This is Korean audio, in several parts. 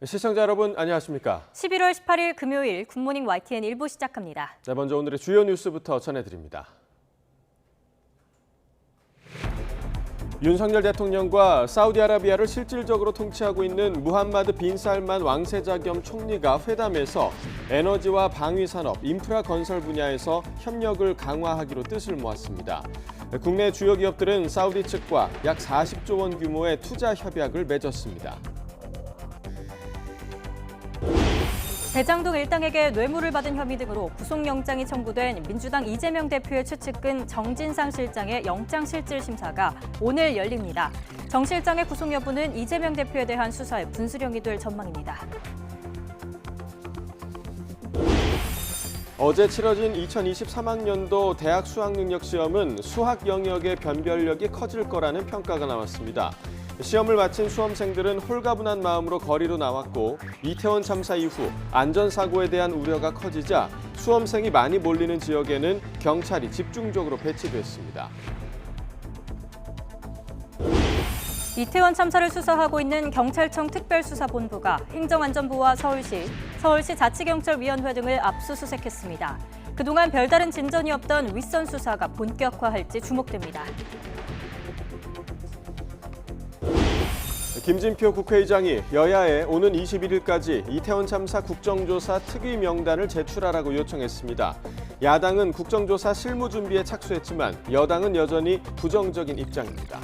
시청자 여러분 안녕하십니까? 11월 18일 금요일 굿모닝 YTN 1부 시작합니다. 네, 먼저 오늘의 주요 뉴스부터 전해드립니다. 윤석열 대통령과 사우디아라비아를 실질적으로 통치하고 있는 무함마드 빈 살만 왕세자 겸 총리가 회담에서 에너지와 방위산업, 인프라 건설 분야에서 협력을 강화하기로 뜻을 모았습니다. 국내 주요 기업들은 사우디 측과 약 40조 원 규모의 투자 협약을 맺었습니다. 대장동 일당에게 뇌물을 받은 혐의 등으로 구속영장이 청구된 민주당 이재명 대표의 최측근 정진상 실장의 영장실질심사가 오늘 열립니다. 정 실장의 구속 여부는 이재명 대표에 대한 수사의 분수령이 될 전망입니다. 어제 치러진 2023학년도 대학 수학능력시험은 수학 영역의 변별력이 커질 거라는 평가가 나왔습니다. 시험을 마친 수험생들은 홀가분한 마음으로 거리로 나왔고 이태원 참사 이후 안전사고에 대한 우려가 커지자 수험생이 많이 몰리는 지역에는 경찰이 집중적으로 배치됐습니다. 이태원 참사를 수사하고 있는 경찰청 특별수사본부가 행정안전부와 서울시 자치경찰위원회 등을 압수수색했습니다. 그동안 별다른 진전이 없던 윗선 수사가 본격화할지 주목됩니다. 김진표 국회의장이 여야에 오는 21일까지 이태원 참사 국정조사 특위 명단을 제출하라고 요청했습니다. 야당은 국정조사 실무 준비에 착수했지만 여당은 여전히 부정적인 입장입니다.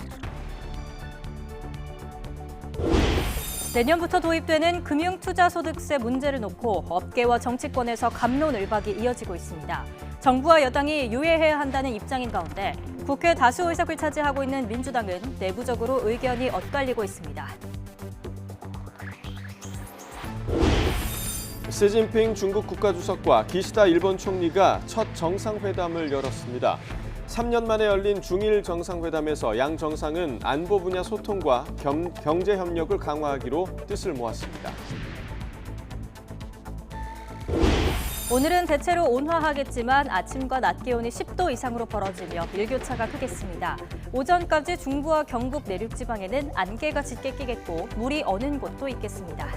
내년부터 도입되는 금융투자소득세 문제를 놓고 업계와 정치권에서 갑론을박이 이어지고 있습니다. 정부와 여당이 유예해야 한다는 입장인 가운데 국회 다수 의석을 차지하고 있는 민주당은 내부적으로 의견이 엇갈리고 있습니다. 시진핑 중국 국가주석과 기시다 일본 총리가 첫 정상회담을 열었습니다. 3년 만에 열린 중일 정상회담에서 양 정상은 안보 분야 소통과 경제 협력을 강화하기로 뜻을 모았습니다. 오늘은 대체로 온화하겠지만 아침과 낮 기온이 10도 이상으로 벌어지며 일교차가 크겠습니다. 오전까지 중부와 경북 내륙 지방에는 안개가 짙게 끼겠고 물이 어는 곳도 있겠습니다.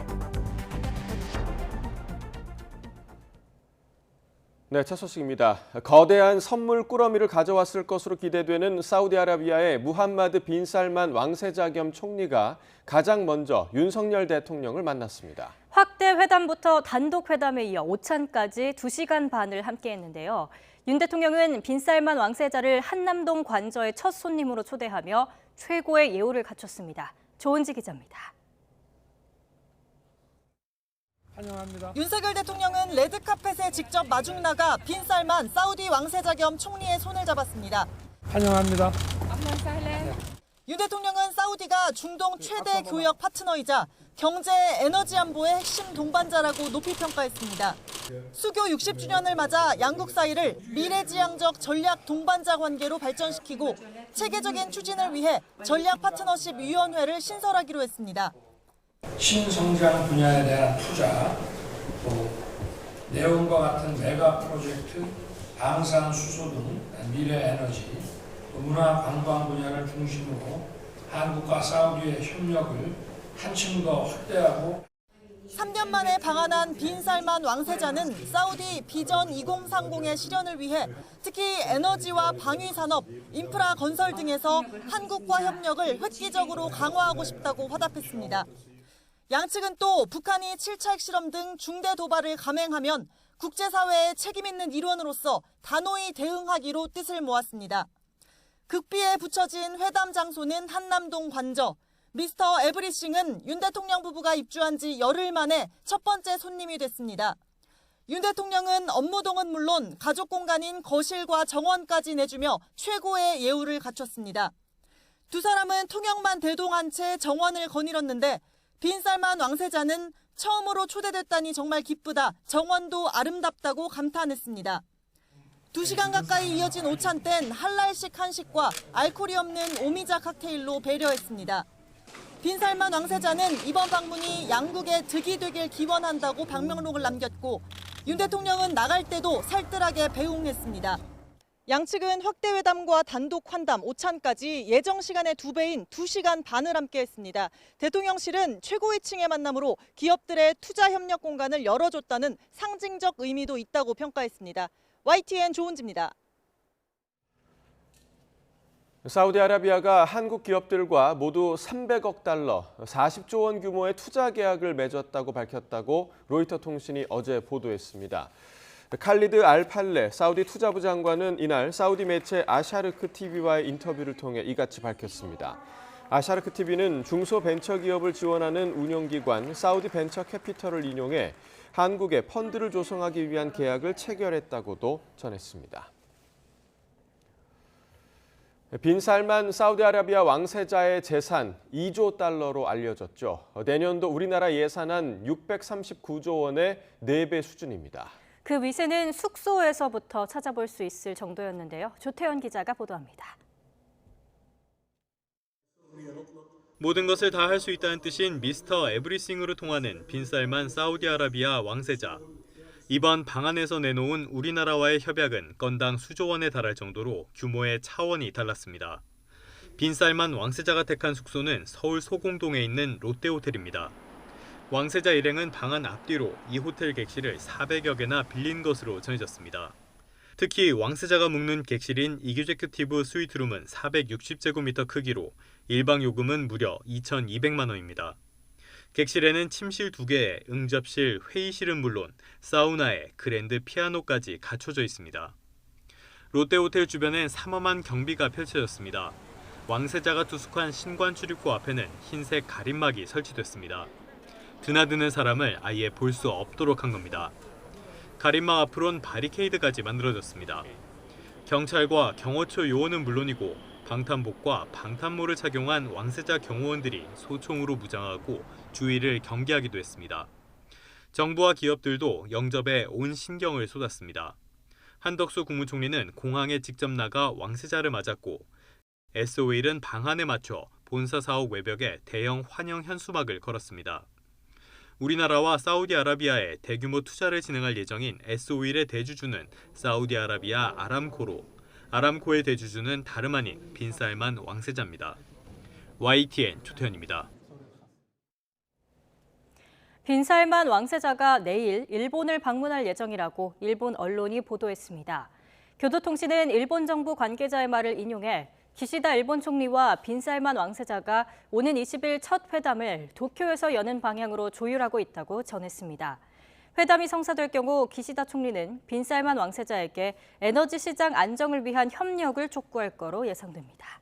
네, 첫 소식입니다. 거대한 선물 꾸러미를 가져왔을 것으로 기대되는 사우디아라비아의 무함마드 빈 살만 왕세자 겸 총리가 가장 먼저 윤석열 대통령을 만났습니다. 확대 회담부터 단독 회담에 이어 오찬까지 2시간 반을 함께했는데요. 윤 대통령은 빈 살만 왕세자를 한남동 관저의 첫 손님으로 초대하며 최고의 예우를 갖췄습니다. 조은지 기자입니다. 환영합니다. 윤석열 대통령은 레드카펫에 직접 마중 나가 빈 살만 사우디 왕세자 겸 총리의 손을 잡았습니다. 환영합니다. 윤 대통령은 사우디가 중동 최대 교역 파트너이자 경제 에너지 안보의 핵심 동반자라고 높이 평가했습니다. 수교 60주년을 맞아 양국 사이를 미래지향적 전략 동반자 관계로 발전시키고 체계적인 추진을 위해 전략 파트너십 위원회를 신설하기로 했습니다. 신성장 분야에 대한 투자, 또 네온과 같은 메가 프로젝트, 방산 수소 등 미래 에너지, 또 문화 관광 분야를 중심으로 한국과 사우디의 협력을 한층 더 확대하고 3년 만에 방한한 빈 살만 왕세자는 사우디 비전 2030의 실현을 위해 특히 에너지와 방위 산업, 인프라 건설 등에서 한국과 협력을 획기적으로 강화하고 싶다고 화답했습니다. 양측은 또 북한이 7차 핵실험 등 중대 도발을 감행하면 국제사회의 책임 있는 일원으로서 단호히 대응하기로 뜻을 모았습니다. 극비에 붙여진 회담 장소는 한남동 관저. 미스터 에브리싱은 윤 대통령 부부가 입주한 지 열흘 만에 첫 번째 손님이 됐습니다. 윤 대통령은 업무동은 물론 가족 공간인 거실과 정원까지 내주며 최고의 예우를 갖췄습니다. 두 사람은 통역만 대동한 채 정원을 거닐었는데 빈 살만 왕세자는 처음으로 초대됐다니 정말 기쁘다, 정원도 아름답다고 감탄했습니다. 2시간 가까이 이어진 오찬 땐 할랄식 한식과 알코올이 없는 오미자 칵테일로 배려했습니다. 빈 살만 왕세자는 이번 방문이 양국의 득이 되길 기원한다고 방명록을 남겼고 윤 대통령은 나갈 때도 살뜰하게 배웅했습니다. 양측은 확대 회담과 단독 환담, 오찬까지 예정 시간의 2배인 2시간 반을 함께했습니다. 대통령실은 최고위층의 만남으로 기업들의 투자 협력 공간을 열어줬다는 상징적 의미도 있다고 평가했습니다. YTN 조은지입니다. 사우디아라비아가 한국 기업들과 모두 300억 달러, 40조 원 규모의 투자 계약을 맺었다고 밝혔다고 로이터 통신이 어제 보도했습니다. 칼리드 알팔레 사우디 투자부 장관은 이날 사우디 매체 아샤르크 TV와의 인터뷰를 통해 이같이 밝혔습니다. 아샤르크 TV는 중소벤처기업을 지원하는 운용기관 사우디 벤처캐피털을 인용해 한국에 펀드를 조성하기 위한 계약을 체결했다고도 전했습니다. 빈살만 사우디아라비아 왕세자의 재산 2조 달러로 알려졌죠. 내년도 우리나라 예산안 639조 원의 4배 수준입니다. 그 위세는 숙소에서부터 찾아볼 수 있을 정도였는데요. 조태현 기자가 보도합니다. 모든 것을 다 할 수 있다는 뜻인 미스터 에브리싱으로 통하는 빈살만 사우디아라비아 왕세자. 이번 방안에서 내놓은 우리나라와의 협약은 건당 수조 원에 달할 정도로 규모의 차원이 달랐습니다. 빈살만 왕세자가 택한 숙소는 서울 소공동에 있는 롯데호텔입니다. 왕세자 일행은 방안 앞뒤로 이 호텔 객실을 400여 개나 빌린 것으로 전해졌습니다. 특히 왕세자가 묵는 객실인 이규제큐티브 스위트룸은 460제곱미터 크기로 일방 요금은 무려 2,200만 원입니다. 객실에는 침실 2개에 응접실, 회의실은 물론 사우나에 그랜드 피아노까지 갖춰져 있습니다. 롯데호텔 주변엔 삼엄한 경비가 펼쳐졌습니다. 왕세자가 투숙한 신관 출입구 앞에는 흰색 가림막이 설치됐습니다. 드나드는 사람을 아예 볼 수 없도록 한 겁니다. 가림막 앞으론 바리케이드까지 만들어졌습니다. 경찰과 경호처 요원은 물론이고 방탄복과 방탄모를 착용한 왕세자 경호원들이 소총으로 무장하고 주위를 경계하기도 했습니다. 정부와 기업들도 영접에 온 신경을 쏟았습니다. 한덕수 국무총리는 공항에 직접 나가 왕세자를 맞았고 SO일은 방안에 맞춰 본사 사옥 외벽에 대형 환영 현수막을 걸었습니다. 우리나라와 사우디아라비아에 대규모 투자를 진행할 예정인 SO일의 대주주는 사우디아라비아 아람코로, 아람코의 대주주는 다름 아닌 빈살만 왕세자입니다. YTN 조태현입니다. 빈살만 왕세자가 내일 일본을 방문할 예정이라고 일본 언론이 보도했습니다. 교도통신은 일본 정부 관계자의 말을 인용해 기시다 일본 총리와 빈살만 왕세자가 오는 20일 첫 회담을 도쿄에서 여는 방향으로 조율하고 있다고 전했습니다. 회담이 성사될 경우 기시다 총리는 빈살만 왕세자에게 에너지 시장 안정을 위한 협력을 촉구할 거로 예상됩니다.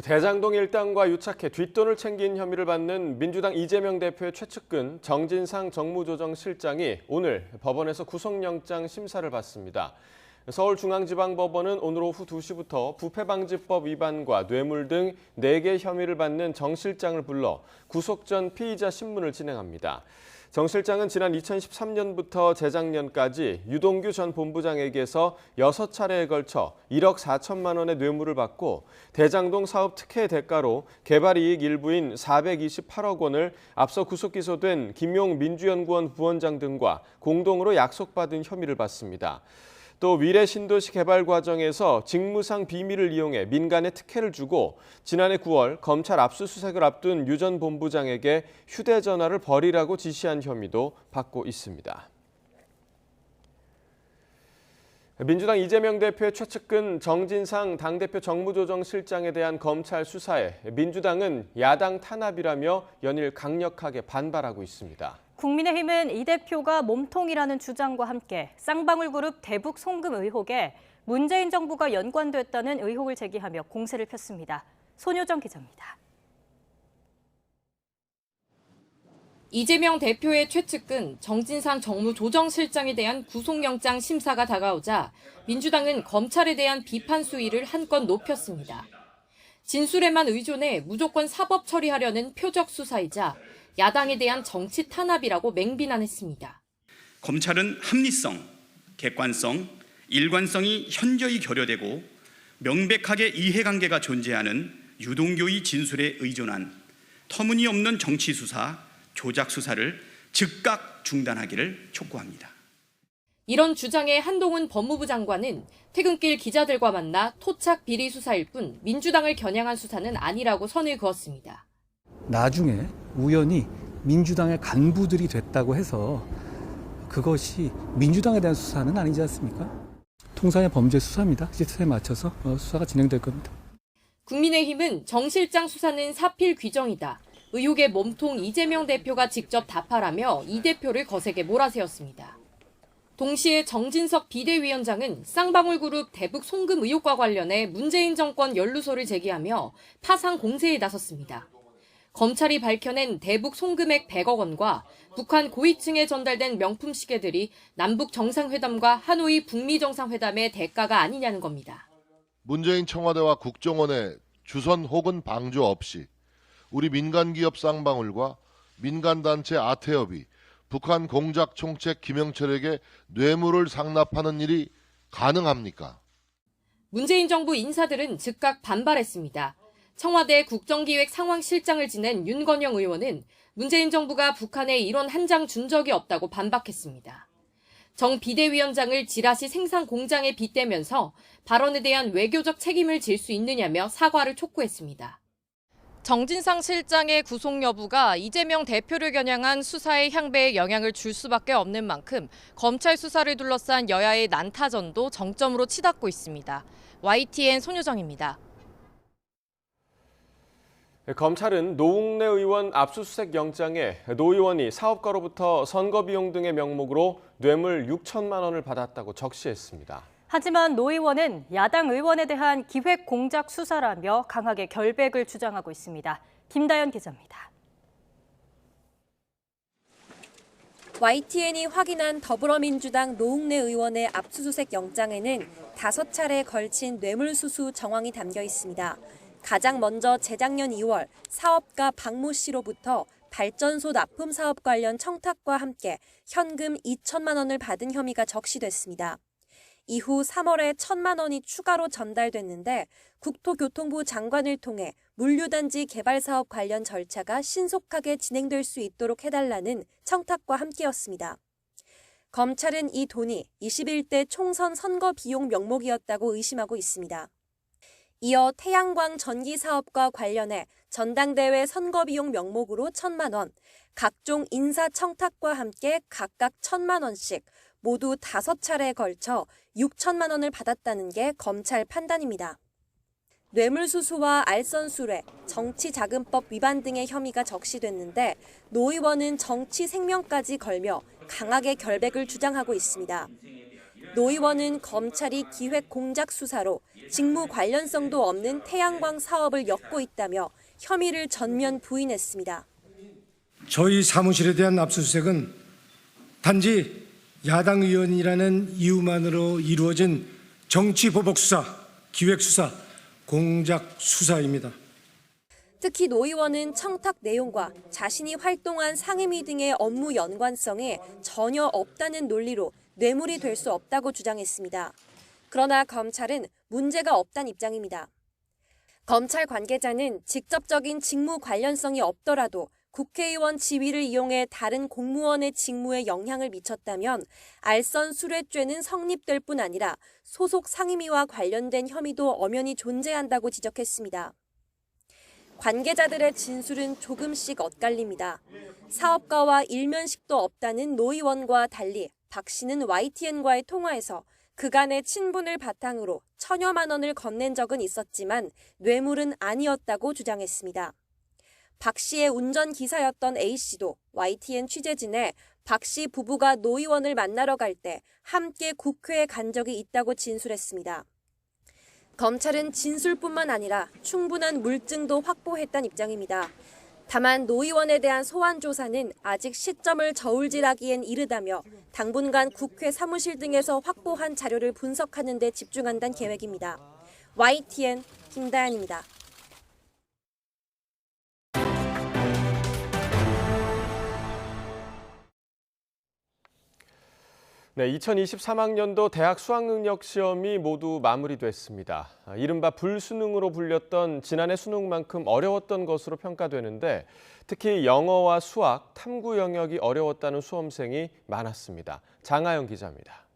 대장동 일당과 유착해 뒷돈을 챙긴 혐의를 받는 민주당 이재명 대표의 최측근 정진상 정무조정실장이 오늘 법원에서 구속영장 심사를 받습니다. 서울중앙지방법원은 오늘 오후 2시부터 부패방지법 위반과 뇌물 등 4개 혐의를 받는 정 실장을 불러 구속 전 피의자 신문을 진행합니다. 정 실장은 지난 2013년부터 재작년까지 유동규 전 본부장에게서 6차례에 걸쳐 1억 4천만 원의 뇌물을 받고 대장동 사업 특혜 대가로 개발이익 일부인 428억 원을 앞서 구속 기소된 김용 민주연구원 부원장 등과 공동으로 약속받은 혐의를 받습니다. 또 미래 신도시 개발 과정에서 직무상 비밀을 이용해 민간에 특혜를 주고 지난해 9월 검찰 압수수색을 앞둔 유 전 본부장에게 휴대전화를 버리라고 지시한 혐의도 받고 있습니다. 민주당 이재명 대표의 최측근 정진상 당대표 정무조정실장에 대한 검찰 수사에 민주당은 야당 탄압이라며 연일 강력하게 반발하고 있습니다. 국민의힘은 이 대표가 몸통이라는 주장과 함께 쌍방울그룹 대북 송금 의혹에 문재인 정부가 연관됐다는 의혹을 제기하며 공세를 폈습니다. 손효정 기자입니다. 이재명 대표의 최측근 정진상 정무조정실장에 대한 구속영장 심사가 다가오자 민주당은 검찰에 대한 비판 수위를 한껏 높였습니다. 진술에만 의존해 무조건 사법 처리하려는 표적 수사이자 야당에 대한 정치 탄압이라고 맹비난했습니다. 검찰은 합리성, 객관성, 일관성이 현저히 결여되고 명백하게 이해관계가 존재하는 유동규의 진술에 의존한 터무니없는 정치 수사, 조작 수사를 즉각 중단하기를 촉구합니다. 이런 주장에 한동훈 법무부 장관은 퇴근길 기자들과 만나 토착 비리 수사일 뿐 민주당을 겨냥한 수사는 아니라고 선을 그었습니다. 나중에 우연히 민주당의 간부들이 됐다고 해서 그것이 민주당에 대한 수사는 아니지 않습니까? 통상의 범죄 수사입니다. 시스템에 맞춰서 수사가 진행될 겁니다. 국민의힘은 정 실장 수사는 사필 규정이다. 의혹의 몸통 이재명 대표가 직접 답하라며 이 대표를 거세게 몰아세웠습니다. 동시에 정진석 비대위원장은 쌍방울그룹 대북 송금 의혹과 관련해 문재인 정권 연루소를 제기하며 파상 공세에 나섰습니다. 검찰이 밝혀낸 대북 송금액 100억 원과 북한 고위층에 전달된 명품 시계들이 남북 정상회담과 하노이 북미 정상회담의 대가가 아니냐는 겁니다. 문재인 청와대와 국정원의 주선 혹은 방조 없이 우리 민간기업 쌍방울과 민간단체 아태협이 북한 공작 총책 김영철에게 뇌물을 상납하는 일이 가능합니까? 문재인 정부 인사들은 즉각 반발했습니다. 청와대 국정기획상황실장을 지낸 윤건영 의원은 문재인 정부가 북한에 이런 한 장 준 적이 없다고 반박했습니다. 정 비대위원장을 지라시 생산 공장에 빗대면서 발언에 대한 외교적 책임을 질 수 있느냐며 사과를 촉구했습니다. 정진상 실장의 구속 여부가 이재명 대표를 겨냥한 수사의 향배에 영향을 줄 수밖에 없는 만큼 검찰 수사를 둘러싼 여야의 난타전도 정점으로 치닫고 있습니다. YTN 손유정입니다. 검찰은 노웅래 의원 압수수색 영장에 노 의원이 사업가로부터 선거 비용 등의 명목으로 뇌물 6천만 원을 받았다고 적시했습니다. 하지만 노 의원은 야당 의원에 대한 기획 공작 수사라며 강하게 결백을 주장하고 있습니다. 김다연 기자입니다. YTN이 확인한 더불어민주당 노웅래 의원의 압수수색 영장에는 5차례에 걸친 뇌물수수 정황이 담겨 있습니다. 가장 먼저 재작년 2월 사업가 박모 씨로부터 발전소 납품 사업 관련 청탁과 함께 현금 2천만 원을 받은 혐의가 적시됐습니다. 이후 3월에 1천만 원이 추가로 전달됐는데 국토교통부 장관을 통해 물류단지 개발 사업 관련 절차가 신속하게 진행될 수 있도록 해달라는 청탁과 함께였습니다. 검찰은 이 돈이 21대 총선 선거 비용 명목이었다고 의심하고 있습니다. 이어 태양광 전기 사업과 관련해 전당대회 선거 비용 명목으로 1천만 원, 각종 인사 청탁과 함께 각각 1천만 원씩 모두 5차례에 걸쳐 6천만 원을 받았다는 게 검찰 판단입니다. 뇌물수수와 알선수뢰, 정치자금법 위반 등의 혐의가 적시됐는데 노 의원은 정치 생명까지 걸며 강하게 결백을 주장하고 있습니다. 노 의원은 검찰이 기획 공작 수사로 직무 관련성도 없는 태양광 사업을 엮고 있다며 혐의를 전면 부인했습니다. 저희 사무실에 대한 압수수색은 단지 야당 의원이라는 이유만으로 이루어진 정치보복수사, 기획수사, 공작수사입니다. 특히 노 의원은 청탁 내용과 자신이 활동한 상임위 등의 업무 연관성에 전혀 없다는 논리로 뇌물이 될 수 없다고 주장했습니다. 그러나 검찰은 문제가 없다는 입장입니다. 검찰 관계자는 직접적인 직무 관련성이 없더라도 국회의원 지위를 이용해 다른 공무원의 직무에 영향을 미쳤다면 알선수뢰죄는 성립될 뿐 아니라 소속 상임위와 관련된 혐의도 엄연히 존재한다고 지적했습니다. 관계자들의 진술은 조금씩 엇갈립니다. 사업가와 일면식도 없다는 노 의원과 달리 박 씨는 YTN과의 통화에서 그간의 친분을 바탕으로 1천여만 원을 건넨 적은 있었지만 뇌물은 아니었다고 주장했습니다. 박 씨의 운전기사였던 A 씨도 YTN 취재진에 박 씨 부부가 노 의원을 만나러 갈 때 함께 국회에 간 적이 있다고 진술했습니다. 검찰은 진술뿐만 아니라 충분한 물증도 확보했다는 입장입니다. 다만 노 의원에 대한 소환 조사는 아직 시점을 저울질하기엔 이르다며 당분간 국회 사무실 등에서 확보한 자료를 분석하는 데 집중한다는 계획입니다. YTN 김다연입니다. 네, 2023학년도 대학 수학능력 시험이 모두 마무리됐습니다. 이른바 불수능으로 불렸던 지난해 수능만큼 어려웠던 것으로 평가되는데 특히 영어와 수학, 탐구 영역이 어려웠다는 수험생이 많았습니다. 장하영 기자입니다.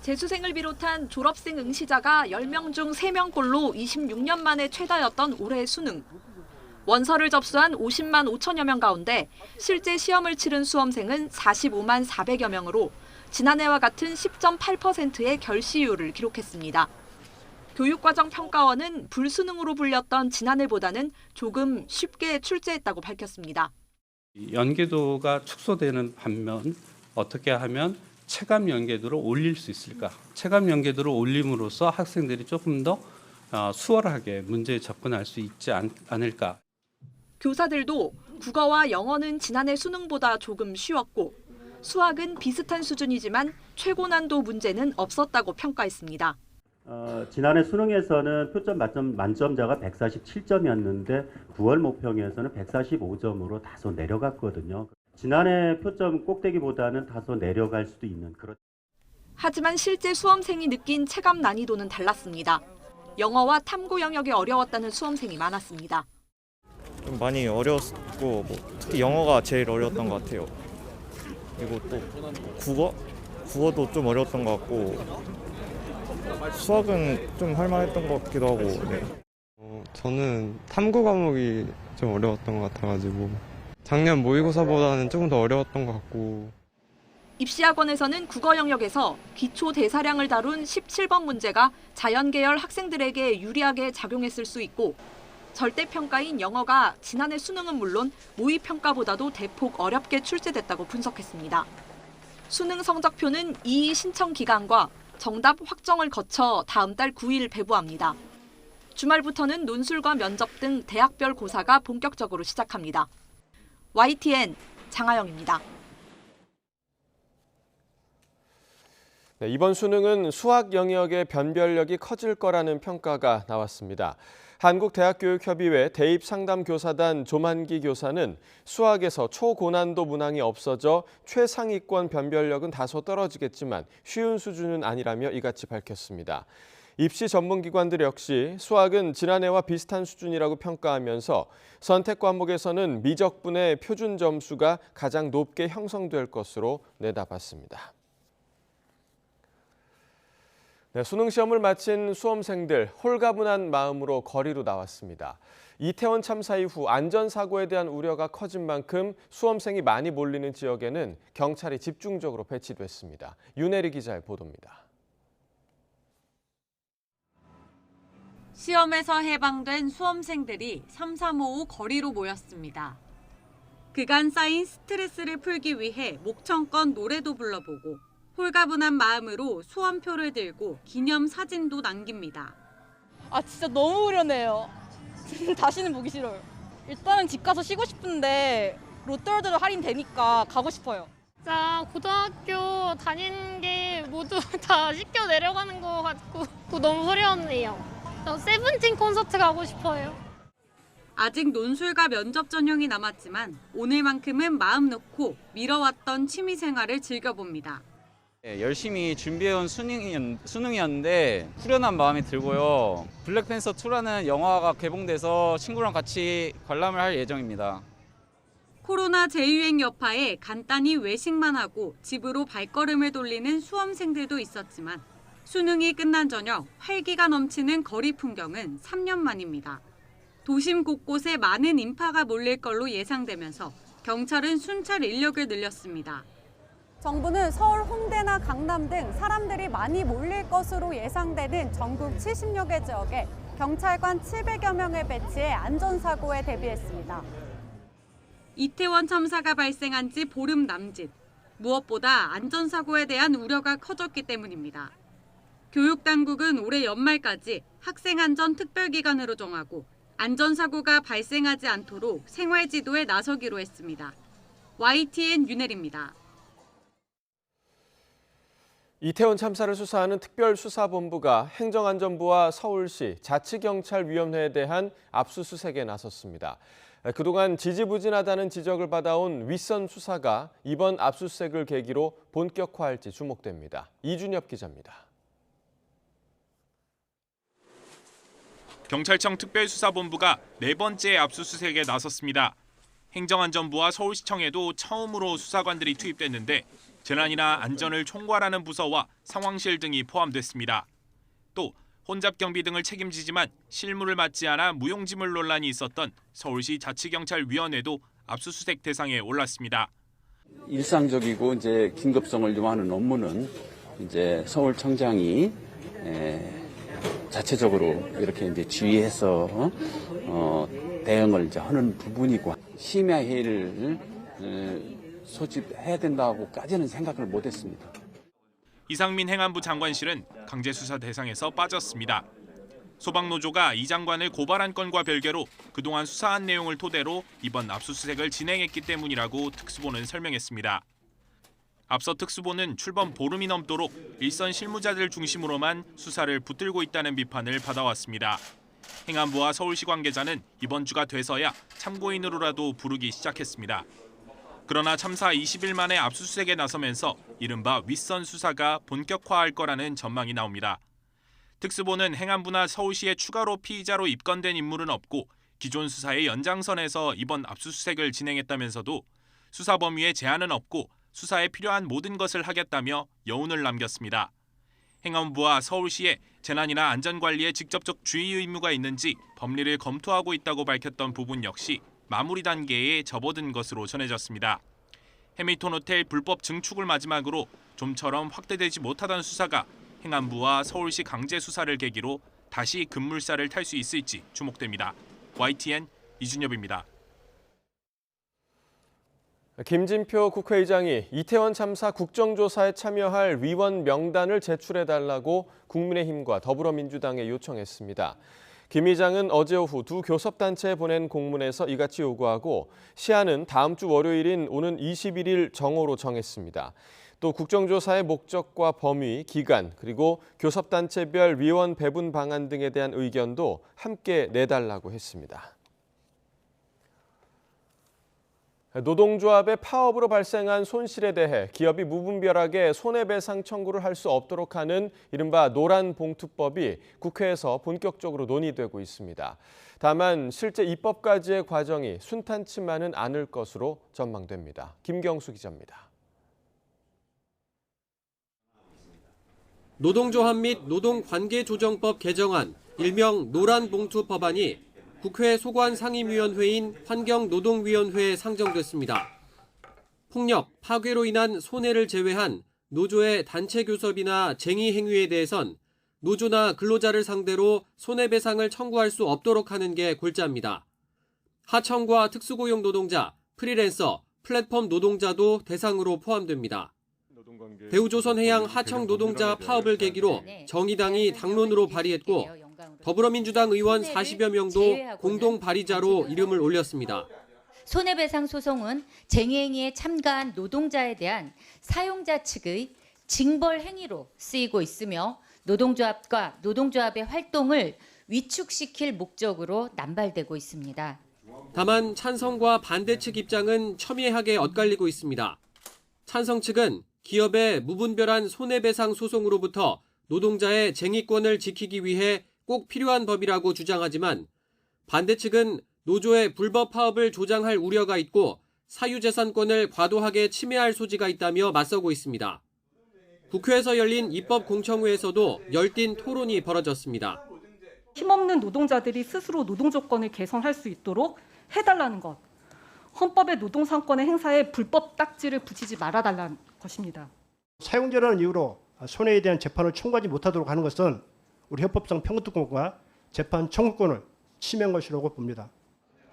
재수생을 비롯한 졸업생 응시자가 10명 중 3명꼴로 26년 만에 최다였던 올해 수능. 원서를 접수한 50만 5천여 명 가운데 실제 시험을 치른 수험생은 45만 400여 명으로 지난해와 같은 10.8%의 결시율을 기록했습니다. 교육과정 평가원은 불수능으로 불렸던 지난해보다는 조금 쉽게 출제했다고 밝혔습니다. 연계도가 축소되는 반면 어떻게 하면 체감 연계도를 올릴 수 있을까? 체감 연계도를 올림으로써 학생들이 조금 더 수월하게 문제에 접근할 수 있지 않을까? 교사들도 국어와 영어는 지난해 수능보다 조금 쉬웠고 수학은 비슷한 수준이지만 최고 난도 문제는 없었다고 평가했습니다. 지난해 수능에서는 표점 만점자가 147점이었는데 9월 모평에서는 145점으로 다소 내려갔거든요. 지난해 표점 꼭대기보다는 다소 내려갈 수도 있는 그런. 하지만 실제 수험생이 느낀 체감 난이도는 달랐습니다. 영어와 탐구 영역이 어려웠다는 수험생이 많았습니다. 좀 많이 어려웠고 특히 영어가 제일 어려웠던 것 같아요. 그리고 또 국어도 좀 어려웠던 것 같고 수학은 좀 할만했던 것 같기도 하고. 네. 저는 탐구 과목이 좀 어려웠던 것 같아가지고 작년 모의고사보다는 조금 더 어려웠던 것 같고. 입시학원에서는 국어 영역에서 기초 대사량을 다룬 17번 문제가 자연계열 학생들에게 유리하게 작용했을 수 있고 절대평가인 영어가 지난해 수능은 물론 모의평가보다도 대폭 어렵게 출제됐다고 분석했습니다. 수능 성적표는 이의 신청 기간과 정답 확정을 거쳐 다음 달 9일 배부합니다. 주말부터는 논술과 면접 등 대학별 고사가 본격적으로 시작합니다. YTN 장하영입니다. 네, 이번 수능은 수학 영역의 변별력이 커질 거라는 평가가 나왔습니다. 한국대학교육협의회 대입상담교사단 조만기 교사는 수학에서 초고난도 문항이 없어져 최상위권 변별력은 다소 떨어지겠지만 쉬운 수준은 아니라며 이같이 밝혔습니다. 입시 전문기관들 역시 수학은 지난해와 비슷한 수준이라고 평가하면서 선택 과목에서는 미적분의 표준 점수가 가장 높게 형성될 것으로 내다봤습니다. 네, 수능 시험을 마친 수험생들 홀가분한 마음으로 거리로 나왔습니다. 이태원 참사 이후 안전사고에 대한 우려가 커진 만큼 수험생이 많이 몰리는 지역에는 경찰이 집중적으로 배치됐습니다. 윤혜리 기자의 보도입니다. 시험에서 해방된 수험생들이 삼삼오오 거리로 모였습니다. 그간 쌓인 스트레스를 풀기 위해 목청껏 노래도 불러보고 홀가분한 마음으로 수험표를 들고 기념 사진도 남깁니다. 진짜 너무 후련해요. 다시는 보기 싫어요. 일단은 집 가서 쉬고 싶은데 롯데월드도 할인되니까 가고 싶어요. 진짜 고등학교 다니는 게 모두 다 씻겨 내려가는 것 같고 너무 후련해요. 저 세븐틴 콘서트 가고 싶어요. 아직 논술과 면접 전형이 남았지만 오늘만큼은 마음 놓고 미뤄왔던 취미생활을 즐겨봅니다. 열심히 준비해온 수능이었는데 후련한 마음이 들고요. 블랙팬서 2라는 영화가 개봉돼서 친구랑 같이 관람을 할 예정입니다. 코로나 재유행 여파에 간단히 외식만 하고 집으로 발걸음을 돌리는 수험생들도 있었지만 수능이 끝난 저녁 활기가 넘치는 거리 풍경은 3년 만입니다. 도심 곳곳에 많은 인파가 몰릴 걸로 예상되면서 경찰은 순찰 인력을 늘렸습니다. 정부는 서울, 홍대나 강남 등 사람들이 많이 몰릴 것으로 예상되는 전국 70여 개 지역에 경찰관 700여 명을 배치해 안전사고에 대비했습니다. 이태원 참사가 발생한 지 보름 남짓. 무엇보다 안전사고에 대한 우려가 커졌기 때문입니다. 교육당국은 올해 연말까지 학생안전 특별기간으로 정하고 안전사고가 발생하지 않도록 생활지도에 나서기로 했습니다. YTN 윤혜리입니다. 이태원 참사를 수사하는 특별수사본부가 행정안전부와 서울시 자치경찰위원회에 대한 압수수색에 나섰습니다. 그동안 지지부진하다는 지적을 받아온 윗선 수사가 이번 압수수색을 계기로 본격화할지 주목됩니다. 이준엽 기자입니다. 경찰청 특별수사본부가 네 번째 압수수색에 나섰습니다. 행정안전부와 서울시청에도 처음으로 수사관들이 투입됐는데 재난이나 안전을 총괄하는 부서와 상황실 등이 포함됐습니다. 또 혼잡경비 등을 책임지지만 실무를 맡지 않아 무용지물 논란이 있었던 서울시 자치경찰위원회도 압수수색 대상에 올랐습니다. 일상적이고 이제 긴급성을 요하는 업무는 이제 서울청장이 자체적으로 이렇게 이제 지휘해서 대응을 이제 하는 부분이고 심야회의를 소집해야 된다고까지는 생각을 못했습니다. 이상민 행안부 장관실은 강제 수사 대상에서 빠졌습니다. 소방노조가 이 장관을 고발한 건과 별개로 그동안 수사한 내용을 토대로 이번 압수수색을 진행했기 때문이라고 특수보는 설명했습니다. 앞서 특수보는 출범 보름이 넘도록 일선 실무자들 중심으로만 수사를 붙들고 있다는 비판을 받아왔습니다. 행안부와 서울시 관계자는 이번 주가 돼서야 참고인으로라도 부르기 시작했습니다. 그러나 참사 20일 만에 압수수색에 나서면서 이른바 윗선 수사가 본격화할 거라는 전망이 나옵니다. 특수보는 행안부나 서울시에 추가로 피의자로 입건된 인물은 없고 기존 수사의 연장선에서 이번 압수수색을 진행했다면서도 수사 범위에 제한은 없고 수사에 필요한 모든 것을 하겠다며 여운을 남겼습니다. 행안부와 서울시에 재난이나 안전관리에 직접적 주의 의무가 있는지 법리를 검토하고 있다고 밝혔던 부분 역시 마무리 단계에 접어든 것으로 전해졌습니다. 해밀턴 호텔 불법 증축을 마지막으로 좀처럼 확대되지 못하던 수사가 행안부와 서울시 강제 수사를 계기로 다시 급물살을 탈 수 있을지 주목됩니다. YTN 이준엽입니다. 김진표 국회의장이 이태원 참사 국정조사에 참여할 위원 명단을 제출해달라고 국민의힘과 더불어민주당에 요청했습니다. 김 의장은 어제 오후 두 교섭단체에 보낸 공문에서 이같이 요구하고 시한은 다음 주 월요일인 오는 21일 정오로 정했습니다. 또 국정조사의 목적과 범위, 기간, 그리고 교섭단체별 위원 배분 방안 등에 대한 의견도 함께 내달라고 했습니다. 노동조합의 파업으로 발생한 손실에 대해 기업이 무분별하게 손해배상 청구를 할 수 없도록 하는 이른바 노란봉투법이 국회에서 본격적으로 논의되고 있습니다. 다만 실제 입법까지의 과정이 순탄치만은 않을 것으로 전망됩니다. 김경수 기자입니다. 노동조합 및 노동관계조정법 개정안, 일명 노란봉투 법안이 국회 소관 상임위원회인 환경노동위원회에 상정됐습니다. 폭력, 파괴로 인한 손해를 제외한 노조의 단체 교섭이나 쟁의 행위에 대해선 노조나 근로자를 상대로 손해배상을 청구할 수 없도록 하는 게 골자입니다. 하청과 특수고용 노동자, 프리랜서, 플랫폼 노동자도 대상으로 포함됩니다. 대우조선해양 하청 노동자 파업을 계기로 정의당이 당론으로 발의했고 더불어민주당 의원 40여 명도 공동 발의자로 이름을 올렸습니다. 손해배상 소송은 쟁의행위에 참가한 노동자에 대한 사용자 측의 징벌 행위로 쓰이고 있으며 노동조합과 노동조합의 활동을 위축시킬 목적으로 남발되고 있습니다. 다만 찬성과 반대 측 입장은 첨예하게 엇갈리고 있습니다. 찬성 측은 기업의 무분별한 손해배상 소송으로부터 노동자의 쟁의권을 지키기 위해 꼭 필요한 법이라고 주장하지만 반대 측은 노조의 불법 파업을 조장할 우려가 있고 사유재산권을 과도하게 침해할 소지가 있다며 맞서고 있습니다. 국회에서 열린 입법공청회에서도 열띤 토론이 벌어졌습니다. 힘없는 노동자들이 스스로 노동조건을 개선할 수 있도록 해달라는 것. 헌법의 노동상권의 행사에 불법 딱지를 붙이지 말아달라는 것입니다. 사용자라는 이유로 손해에 대한 재판을 청구하지 못하도록 하는 것은 우리 헌법상 평등권과 재판 청구권을 침해한 것이라고 봅니다.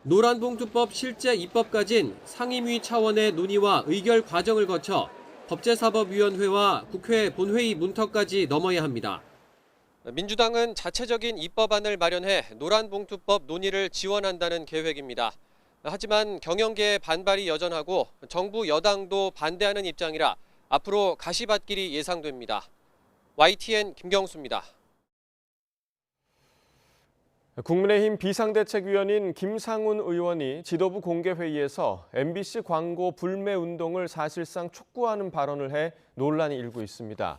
노란봉투법 실제 입법까진 상임위 차원의 논의와 의결 과정을 거쳐 법제사법위원회와 국회 본회의 문턱까지 넘어야 합니다. 민주당은 자체적인 입법안을 마련해 노란봉투법 논의를 지원한다는 계획입니다. 하지만 경영계의 반발이 여전하고 정부 여당도 반대하는 입장이라 앞으로 가시밭길이 예상됩니다. YTN 김경수입니다. 국민의힘 비상대책위원인 김상훈 의원이 지도부 공개회의에서 MBC 광고 불매 운동을 사실상 촉구하는 발언을 해 논란이 일고 있습니다.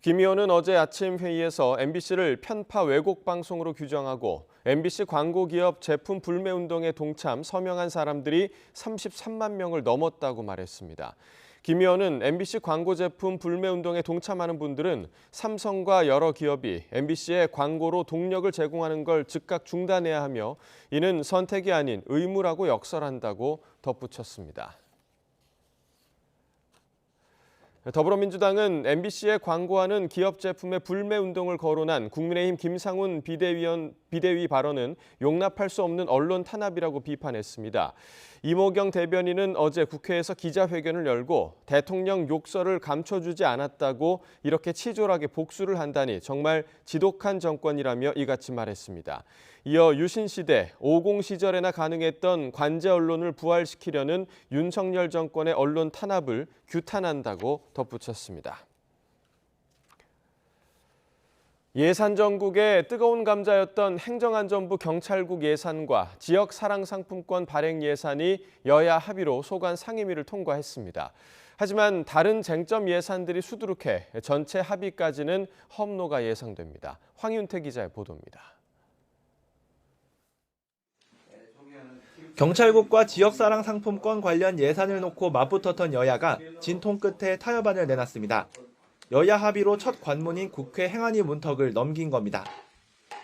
김 의원은 어제 아침 회의에서 MBC를 편파 왜곡 방송으로 규정하고 MBC 광고 기업 제품 불매 운동에 동참 서명한 사람들이 33만 명을 넘었다고 말했습니다. 김 의원은 MBC 광고 제품 불매운동에 동참하는 분들은 삼성과 여러 기업이 MBC에 광고로 동력을 제공하는 걸 즉각 중단해야 하며 이는 선택이 아닌 의무라고 역설한다고 덧붙였습니다. 더불어민주당은 MBC에 광고하는 기업 제품의 불매운동을 거론한 국민의힘 김상훈 비대위 발언은 용납할 수 없는 언론 탄압이라고 비판했습니다. 이모경 대변인은 어제 국회에서 기자회견을 열고 대통령 욕설을 감춰주지 않았다고 이렇게 치졸하게 복수를 한다니 정말 지독한 정권이라며 이같이 말했습니다. 이어 유신시대 50 시절에나 가능했던 관제 언론을 부활시키려는 윤석열 정권의 언론 탄압을 규탄한다고 덧붙였습니다. 예산 전국의 뜨거운 감자였던 행정안전부 경찰국 예산과 지역사랑상품권 발행 예산이 여야 합의로 소관 상임위를 통과했습니다. 하지만 다른 쟁점 예산들이 수두룩해 전체 합의까지는 험로가 예상됩니다. 황윤태 기자의 보도입니다. 경찰국과 지역사랑 상품권 관련 예산을 놓고 맞붙었던 여야가 진통 끝에 타협안을 내놨습니다. 여야 합의로 첫 관문인 국회 행안위 문턱을 넘긴 겁니다.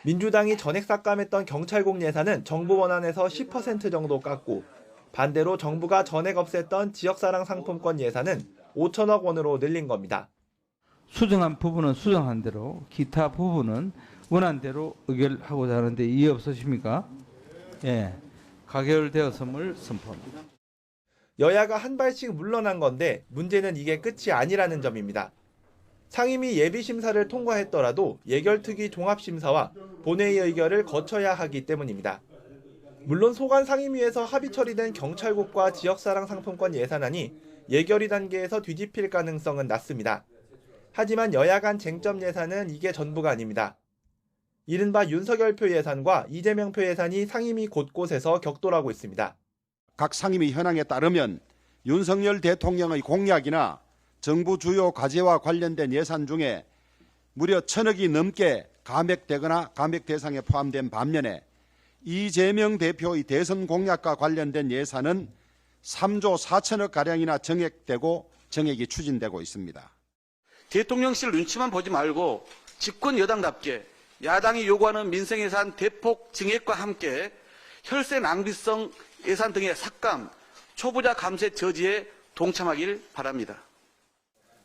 민주당이 전액 삭감했던 경찰국 예산은 정부 원안에서 10% 정도 깎고 반대로 정부가 전액 없앴던 지역사랑 상품권 예산은 5천억 원으로 늘린 겁니다. 수정한 부분은 수정한 대로, 기타 부분은 원안대로 의결하고자 하는데 이해 없으십니까? 예, 가결되었음을 선포합니다. 여야가 한 발씩 물러난 건데 문제는 이게 끝이 아니라는 점입니다. 상임위 예비심사를 통과했더라도 예결특위 종합심사와 본회의 의결을 거쳐야 하기 때문입니다. 물론 소관 상임위에서 합의 처리된 경찰국과 지역사랑 상품권 예산안이 예결위 단계에서 뒤집힐 가능성은 낮습니다. 하지만 여야 간 쟁점 예산은 이게 전부가 아닙니다. 이른바 윤석열표 예산과 이재명표 예산이 상임위 곳곳에서 격돌하고 있습니다. 각 상임위 현황에 따르면 윤석열 대통령의 공약이나 정부 주요 과제와 관련된 예산 중에 무려 1,000억이 넘게 감액되거나 감액 대상에 포함된 반면에 이재명 대표의 대선 공약과 관련된 예산은 3조 4천억가량이나 정액되고 정액이 추진되고 있습니다. 대통령실 눈치만 보지 말고 집권 여당답게 야당이 요구하는 민생 예산 대폭 증액과 함께 혈세 낭비성 예산 등의 삭감, 초부자 감세 저지에 동참하길 바랍니다.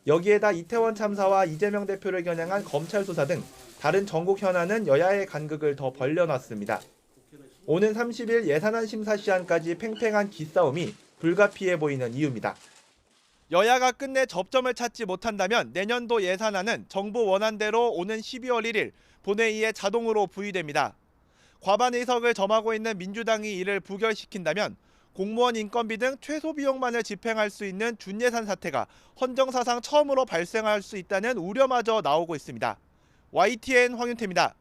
여기에다 이태원 참사와 이재명 대표를 겨냥한 검찰 수사 등 다른 전국 현안은 여야의 간극을 더 벌려놨습니다. 오는 30일 예산안 심사 시한까지 팽팽한 기싸움이 불가피해 보이는 이유입니다. 여야가 끝내 접점을 찾지 못한다면 내년도 예산안은 정부 원안대로 오는 12월 1일 본회의에 자동으로 부의됩니다. 과반 의석을 점하고 있는 민주당이 이를 부결시킨다면 공무원 인건비 등 최소 비용만을 집행할 수 있는 준예산 사태가 헌정사상 처음으로 발생할 수 있다는 우려마저 나오고 있습니다. YTN 황윤태입니다.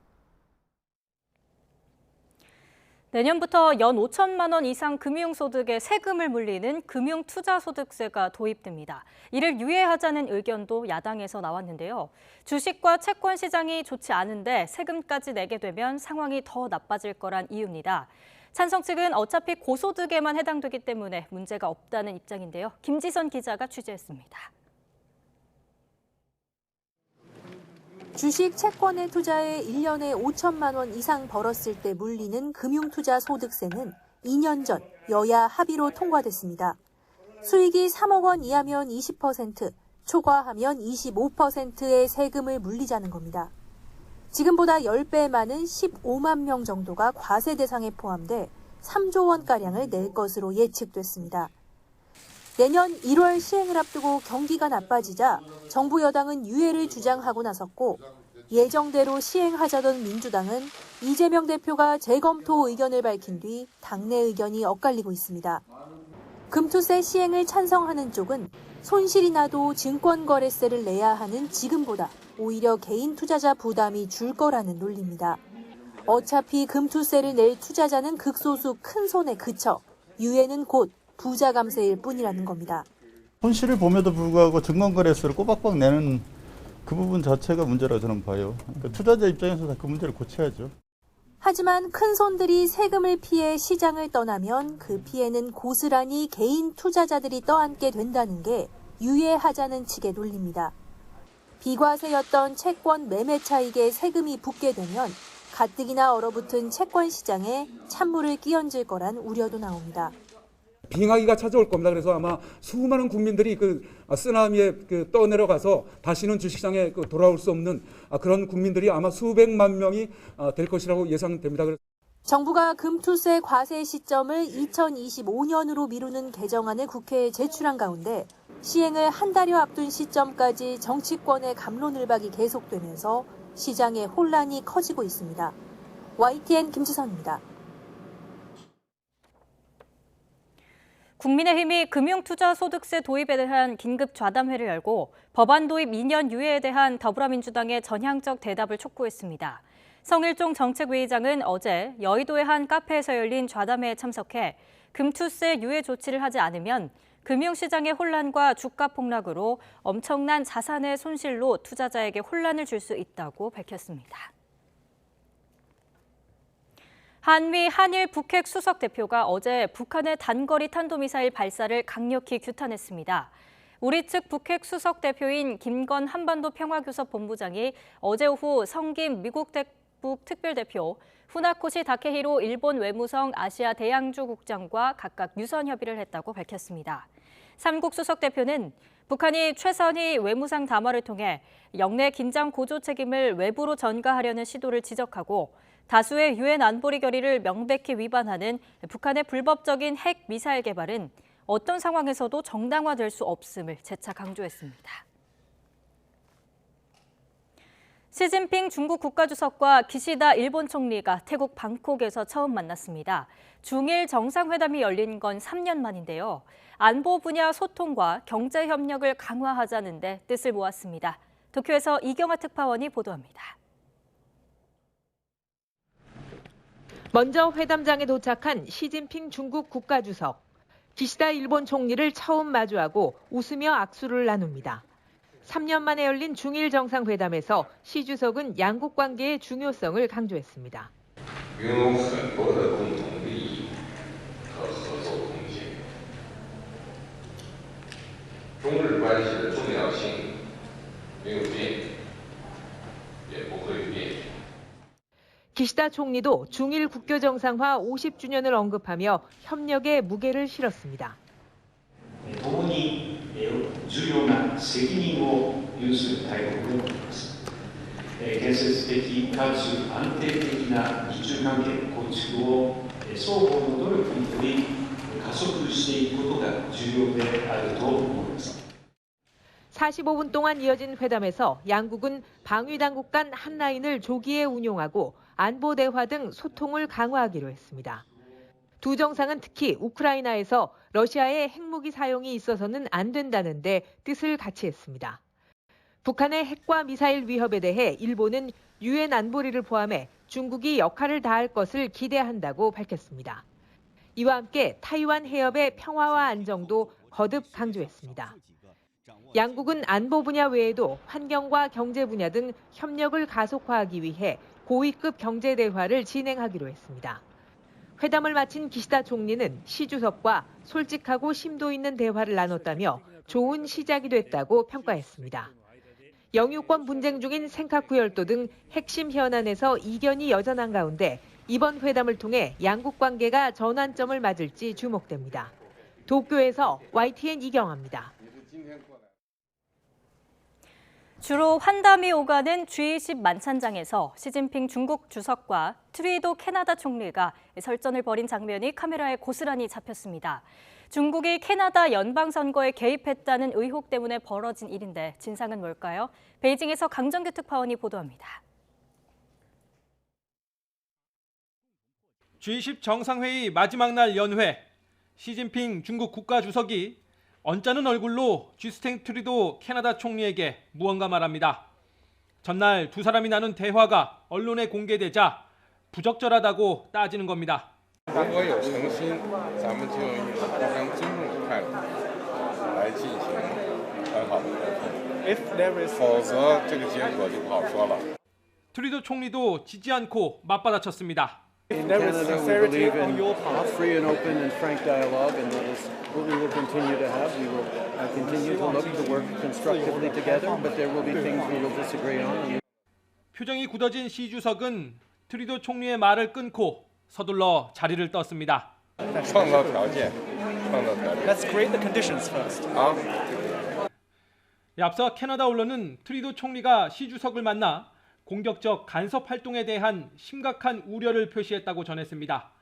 내년부터 연 5천만 원 이상 금융소득에 세금을 물리는 금융투자소득세가 도입됩니다. 이를 유예하자는 의견도 야당에서 나왔는데요. 주식과 채권 시장이 좋지 않은데 세금까지 내게 되면 상황이 더 나빠질 거란 이유입니다. 찬성 측은 어차피 고소득에만 해당되기 때문에 문제가 없다는 입장인데요. 김지선 기자가 취재했습니다. 주식 채권에 투자해 1년에 5천만 원 이상 벌었을 때 물리는 금융투자 소득세는 2년 전 여야 합의로 통과됐습니다. 수익이 3억 원 이하면 20%, 초과하면 25%의 세금을 물리자는 겁니다. 지금보다 10배 많은 15만 명 정도가 과세 대상에 포함돼 3조 원가량을 낼 것으로 예측됐습니다. 내년 1월 시행을 앞두고 경기가 나빠지자 정부 여당은 유예를 주장하고 나섰고 예정대로 시행하자던 민주당은 이재명 대표가 재검토 의견을 밝힌 뒤 당내 의견이 엇갈리고 있습니다. 금투세 시행을 찬성하는 쪽은 손실이 나도 증권거래세를 내야 하는 지금보다 오히려 개인 투자자 부담이 줄 거라는 논리입니다. 어차피 금투세를 낼 투자자는 극소수 큰 손에 그쳐 유예는 곧 부자 감세일 뿐이라는 겁니다. 손실을 보면도 불구하고 증권거래세를 꼬박꼬박 내는 그 부분 자체가 문제라고 저는 봐요. 그러니까 투자자 입장에서 다 그 문제를 고쳐야죠. 하지만 큰 손들이 세금을 피해 시장을 떠나면 그 피해는 고스란히 개인 투자자들이 떠안게 된다는 게 유예하자는 측의 논리입니다. 비과세였던 채권 매매 차익에 세금이 붙게 되면 가뜩이나 얼어붙은 채권 시장에 찬물을 끼얹을 거란 우려도 나옵니다. 빙하기가 찾아올 겁니다. 그래서 아마 수많은 국민들이 쓰나미에 떠내려가서 다시는 주식시장에 돌아올 수 없는 그런 국민들이 아마 수백만 명이 될 것이라고 예상됩니다. 정부가 금투세 과세 시점을 2025년으로 미루는 개정안을 국회에 제출한 가운데 시행을 한 달여 앞둔 시점까지 정치권의 갑론을박이 계속되면서 시장의 혼란이 커지고 있습니다. YTN 김지선입니다. 국민의힘이 금융투자소득세 도입에 대한 긴급 좌담회를 열고 법안 도입 2년 유예에 대한 더불어민주당의 전향적 대답을 촉구했습니다. 성일종 정책위의장은 어제 여의도의 한 카페에서 열린 좌담회에 참석해 금투세 유예 조치를 하지 않으면 금융시장의 혼란과 주가 폭락으로 엄청난 자산의 손실로 투자자에게 혼란을 줄 수 있다고 밝혔습니다. 한미 한일 북핵 수석 대표가 어제 북한의 단거리 탄도미사일 발사를 강력히 규탄했습니다. 우리 측 북핵 수석 대표인 김건 한반도 평화교섭 본부장이 어제 오후 성김 미국 대북 특별대표, 후나코시 다케히로 일본 외무성 아시아 대양주 국장과 각각 유선 협의를 했다고 밝혔습니다. 삼국 수석 대표는 북한이 최선희 외무상 담화를 통해 영내 긴장 고조 책임을 외부로 전가하려는 시도를 지적하고 다수의 유엔 안보리 결의를 명백히 위반하는 북한의 불법적인 핵 미사일 개발은 어떤 상황에서도 정당화될 수 없음을 재차 강조했습니다. 시진핑 중국 국가주석과 기시다 일본 총리가 태국 방콕에서 처음 만났습니다. 중일 정상회담이 열린 건 3년 만인데요. 안보 분야 소통과 경제 협력을 강화하자는 데 뜻을 모았습니다. 도쿄에서 이경아 특파원이 보도합니다. 먼저 회담장에 도착한 시진핑 중국 국가주석. 기시다 일본 총리를 처음 마주하고 웃으며 악수를 나눕니다. 3년 만에 열린 중일 정상회담에서 시 주석은 양국 관계의 중요성을 강조했습니다. 기시다 총리도 중일 국교 정상화 50주년을 언급하며 협력의 무게를 실었습니다. 共に重要な責任を有する大国であります。建設的かつ安定的な日中関係構築を双方の努力により加速していくことが重要であると思います。 45분 동안 이어진 회담에서 양국은 방위당국 간 한 라인을 조기에 운용하고 안보 대화 등 소통을 강화하기로 했습니다. 두 정상은 특히 우크라이나에서 러시아의 핵무기 사용이 있어서는 안 된다는 데 뜻을 같이 했습니다. 북한의 핵과 미사일 위협에 대해 일본은 유엔 안보리를 포함해 중국이 역할을 다할 것을 기대한다고 밝혔습니다. 이와 함께 타이완 해협의 평화와 안정도 거듭 강조했습니다. 양국은 안보 분야 외에도 환경과 경제 분야 등 협력을 가속화하기 위해 고위급 경제 대화를 진행하기로 했습니다. 회담을 마친 기시다 총리는 시 주석과 솔직하고 심도 있는 대화를 나눴다며 좋은 시작이 됐다고 평가했습니다. 영유권 분쟁 중인 센카쿠 열도 등 핵심 현안에서 이견이 여전한 가운데 이번 회담을 통해 양국 관계가 전환점을 맞을지 주목됩니다. 도쿄에서 YTN 이경아입니다. 주로 환담이 오가는 G20 만찬장에서 시진핑 중국 주석과 트루도 캐나다 총리가 설전을 벌인 장면이 카메라에 고스란히 잡혔습니다. 중국이 캐나다 연방선거에 개입했다는 의혹 때문에 벌어진 일인데 진상은 뭘까요? 베이징에서 강정규 특파원이 보도합니다. G20 정상회의 마지막 날 연회, 시진핑 중국 국가주석이 언짢은 얼굴로 주스틴 트루도 캐나다 총리에게 무언가 말합니다. 전날 두 사람이 나눈 대화가 언론에 공개되자 부적절하다고 따지는 겁니다. 트루도 총리도 지지 않고 맞받아쳤습니다. In Canada, we believe in free and open and frank dialogue, and that is what we will continue to have. We will continue to look to work constructively together, but there will be things we will disagree on. 표정이 굳어진 시 주석은 트루도 총리의 말을 끊고 서둘러 자리를 떴습니다. Let's create the conditions first. 앞서 캐나다 언론은 트루도 총리가 시 주석을 만나 공격적 간섭 활동에 대한 심각한 우려를 표시했다고 전했습니다.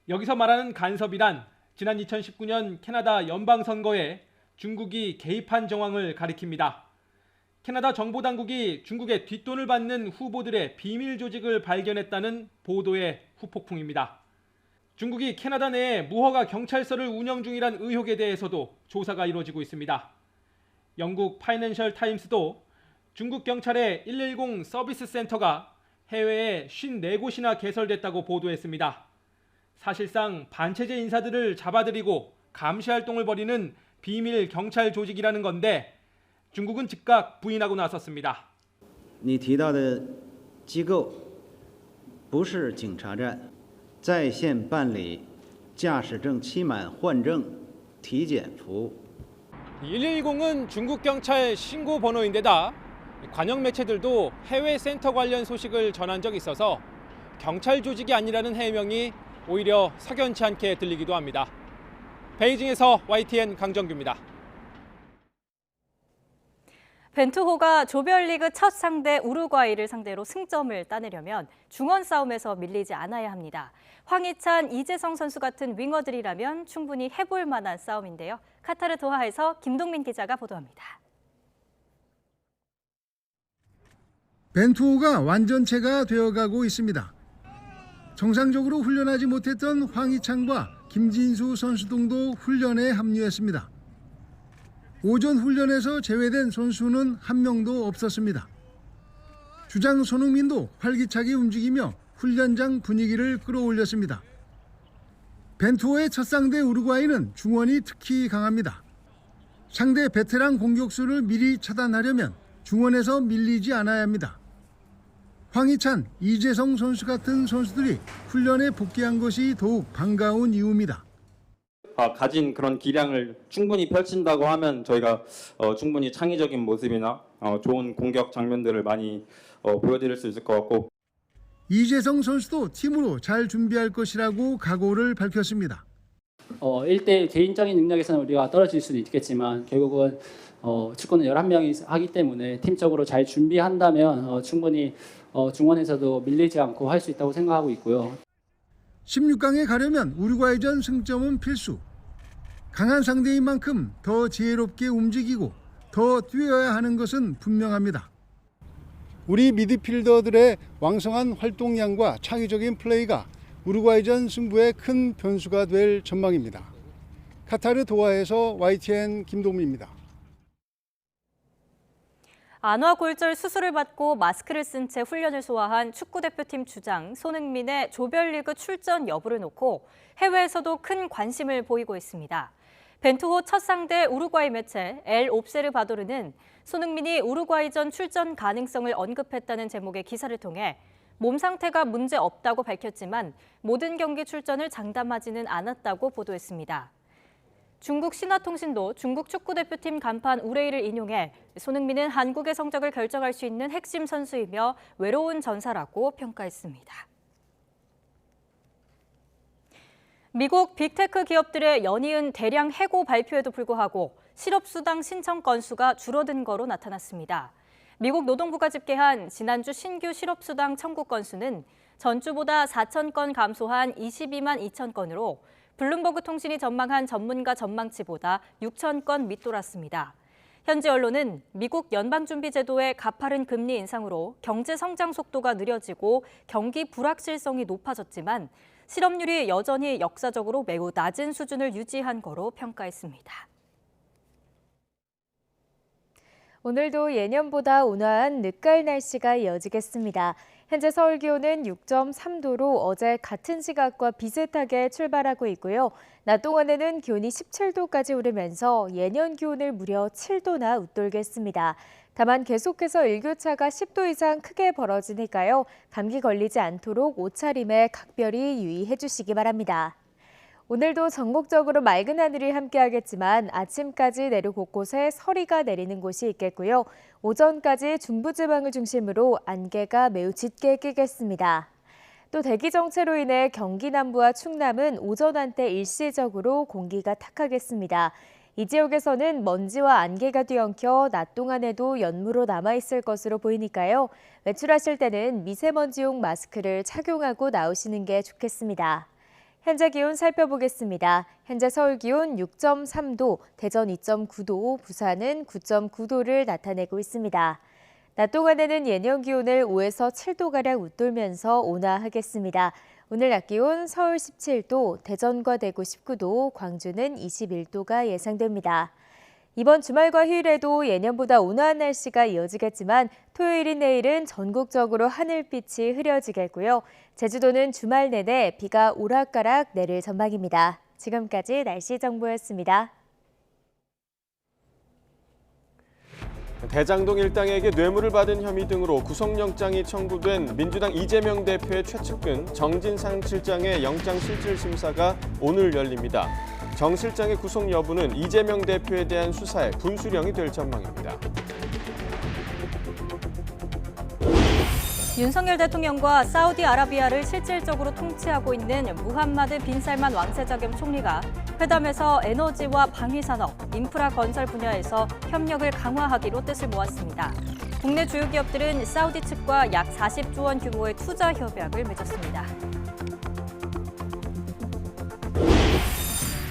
여기서 말하는 간섭이란 지난 2019년 캐나다 연방선거에 중국이 개입한 정황을 가리킵니다. 캐나다 정보당국이 중국의 뒷돈을 받는 후보들의 비밀 조직을 발견했다는 보도의 후폭풍입니다. 중국이 캐나다 내에 무허가 경찰서를 운영 중이란 의혹에 대해서도 조사가 이루어지고 있습니다. 영국 파이낸셜 타임스도 중국 경찰의 110 서비스 센터가 해외에 54곳이나 개설됐다고 보도했습니다. 사실상 반체제 인사들을 잡아들이고 감시 활동을 벌이는 비밀 경찰 조직이라는 건데 중국은 즉각 부인하고 나섰습니다. 你提到的机构不是警察站，在线办理驾驶证期满换证体检服务。 110은 중국 경찰 신고 번호인데다 관영 매체들도 해외 센터 관련 소식을 전한 적이 있어서 경찰 조직이 아니라는 해명이 오히려 석연치 않게 들리기도 합니다. 베이징에서 YTN 강정규입니다. 벤투호가 조별리그 첫 상대 우루과이를 상대로 승점을 따내려면 중원 싸움에서 밀리지 않아야 합니다. 황희찬, 이재성 선수 같은 윙어들이라면 충분히 해볼 만한 싸움인데요. 카타르 도하에서 김동민 기자가 보도합니다. 벤투호가 완전체가 되어가고 있습니다. 정상적으로 훈련하지 못했던 황희찬과 김진수 선수 등도 훈련에 합류했습니다. 오전 훈련에서 제외된 선수는 한 명도 없었습니다. 주장 손흥민도 활기차게 움직이며 훈련장 분위기를 끌어올렸습니다. 벤투호의 첫 상대 우루과이는 중원이 특히 강합니다. 상대 베테랑 공격수를 미리 차단하려면 중원에서 밀리지 않아야 합니다. 황희찬, 이재성 선수 같은 선수들이 훈련에 복귀한 것이 더욱 반가운 이유입니다. 가진 그런 기량을 충분히 펼친다고 하면 저희가 충분히 창의적인 모습이나 좋은 공격 장면들을 많이 보여드릴 수 있을 것 같고 이재성 선수도 팀으로 잘 준비할 것이라고 각오를 밝혔습니다. 1대1 개인적인 능력에서는 우리가 떨어질 수는 있겠지만 결국은 축구는 11명이 하기 때문에 팀적으로 잘 준비한다면 충분히 중원에서도 밀리지 않고 할 수 있다고 생각하고 있고요. 16강에 가려면 우루과이전 승점은 필수. 강한 상대인 만큼 더 지혜롭게 움직이고 더 뛰어야 하는 것은 분명합니다. 우리 미드필더들의 왕성한 활동량과 창의적인 플레이가 우루과이전 승부에 큰 변수가 될 전망입니다. 카타르 도하에서 YTN 김동민입니다. 안화골절 수술을 받고 마스크를 쓴 채 훈련을 소화한 축구대표팀 주장 손흥민의 조별리그 출전 여부를 놓고 해외에서도 큰 관심을 보이고 있습니다. 벤투호 첫 상대 우루과이 매체 엘 옵세르바도르는 손흥민이 우루과이전 출전 가능성을 언급했다는 제목의 기사를 통해 몸 상태가 문제 없다고 밝혔지만 모든 경기 출전을 장담하지는 않았다고 보도했습니다. 중국 신화통신도 중국 축구대표팀 간판 우레이를 인용해 손흥민은 한국의 성적을 결정할 수 있는 핵심 선수이며 외로운 전사라고 평가했습니다. 미국 빅테크 기업들의 연이은 대량 해고 발표에도 불구하고 실업수당 신청 건수가 줄어든 거로 나타났습니다. 미국 노동부가 집계한 지난주 신규 실업수당 청구 건수는 전주보다 4천 건 감소한 22만 2천 건으로 블룸버그 통신이 전망한 전문가 전망치보다 6천 건 밑돌았습니다. 현지 언론은 미국 연방준비제도의 가파른 금리 인상으로 경제 성장 속도가 느려지고 경기 불확실성이 높아졌지만 실업률이 여전히 역사적으로 매우 낮은 수준을 유지한 거로 평가했습니다. 오늘도 예년보다 온화한 늦가을 날씨가 이어지겠습니다. 현재 서울 기온은 6.3도로 어제 같은 시각과 비슷하게 출발하고 있고요. 낮 동안에는 기온이 17도까지 오르면서 예년 기온을 무려 7도나 웃돌겠습니다. 다만 계속해서 일교차가 10도 이상 크게 벌어지니까요. 감기 걸리지 않도록 옷차림에 각별히 유의해 주시기 바랍니다. 오늘도 전국적으로 맑은 하늘이 함께하겠지만 아침까지 내륙 곳곳에 서리가 내리는 곳이 있겠고요. 오전까지 중부지방을 중심으로 안개가 매우 짙게 끼겠습니다. 또 대기 정체로 인해 경기 남부와 충남은 오전 한때 일시적으로 공기가 탁하겠습니다. 이 지역에서는 먼지와 안개가 뒤엉켜 낮 동안에도 연무로 남아있을 것으로 보이니까요. 외출하실 때는 미세먼지용 마스크를 착용하고 나오시는 게 좋겠습니다. 현재 기온 살펴보겠습니다. 현재 서울 기온 6.3도, 대전 2.9도, 부산은 9.9도를 나타내고 있습니다. 낮 동안에는 예년 기온을 5에서 7도가량 웃돌면서 온화하겠습니다. 오늘 낮 기온 서울 17도, 대전과 대구 19도, 광주는 21도가 예상됩니다. 이번 주말과 휴일에도 예년보다 온화한 날씨가 이어지겠지만 토요일인 내일은 전국적으로 하늘빛이 흐려지겠고요. 제주도는 주말 내내 비가 오락가락 내릴 전망입니다. 지금까지 날씨 정보였습니다. 대장동 일당에게 뇌물을 받은 혐의 등으로 구속영장이 청구된 민주당 이재명 대표의 최측근 정진상 실장의 영장실질심사가 오늘 열립니다. 정 실장의 구속 여부는 이재명 대표에 대한 수사의 분수령이 될 전망입니다. 윤석열 대통령과 사우디아라비아를 실질적으로 통치하고 있는 무함마드 빈 살만 왕세자 겸 총리가 회담에서 에너지와 방위산업, 인프라 건설 분야에서 협력을 강화하기로 뜻을 모았습니다. 국내 주요 기업들은 사우디 측과 약 40조 원 규모의 투자 협약을 맺었습니다.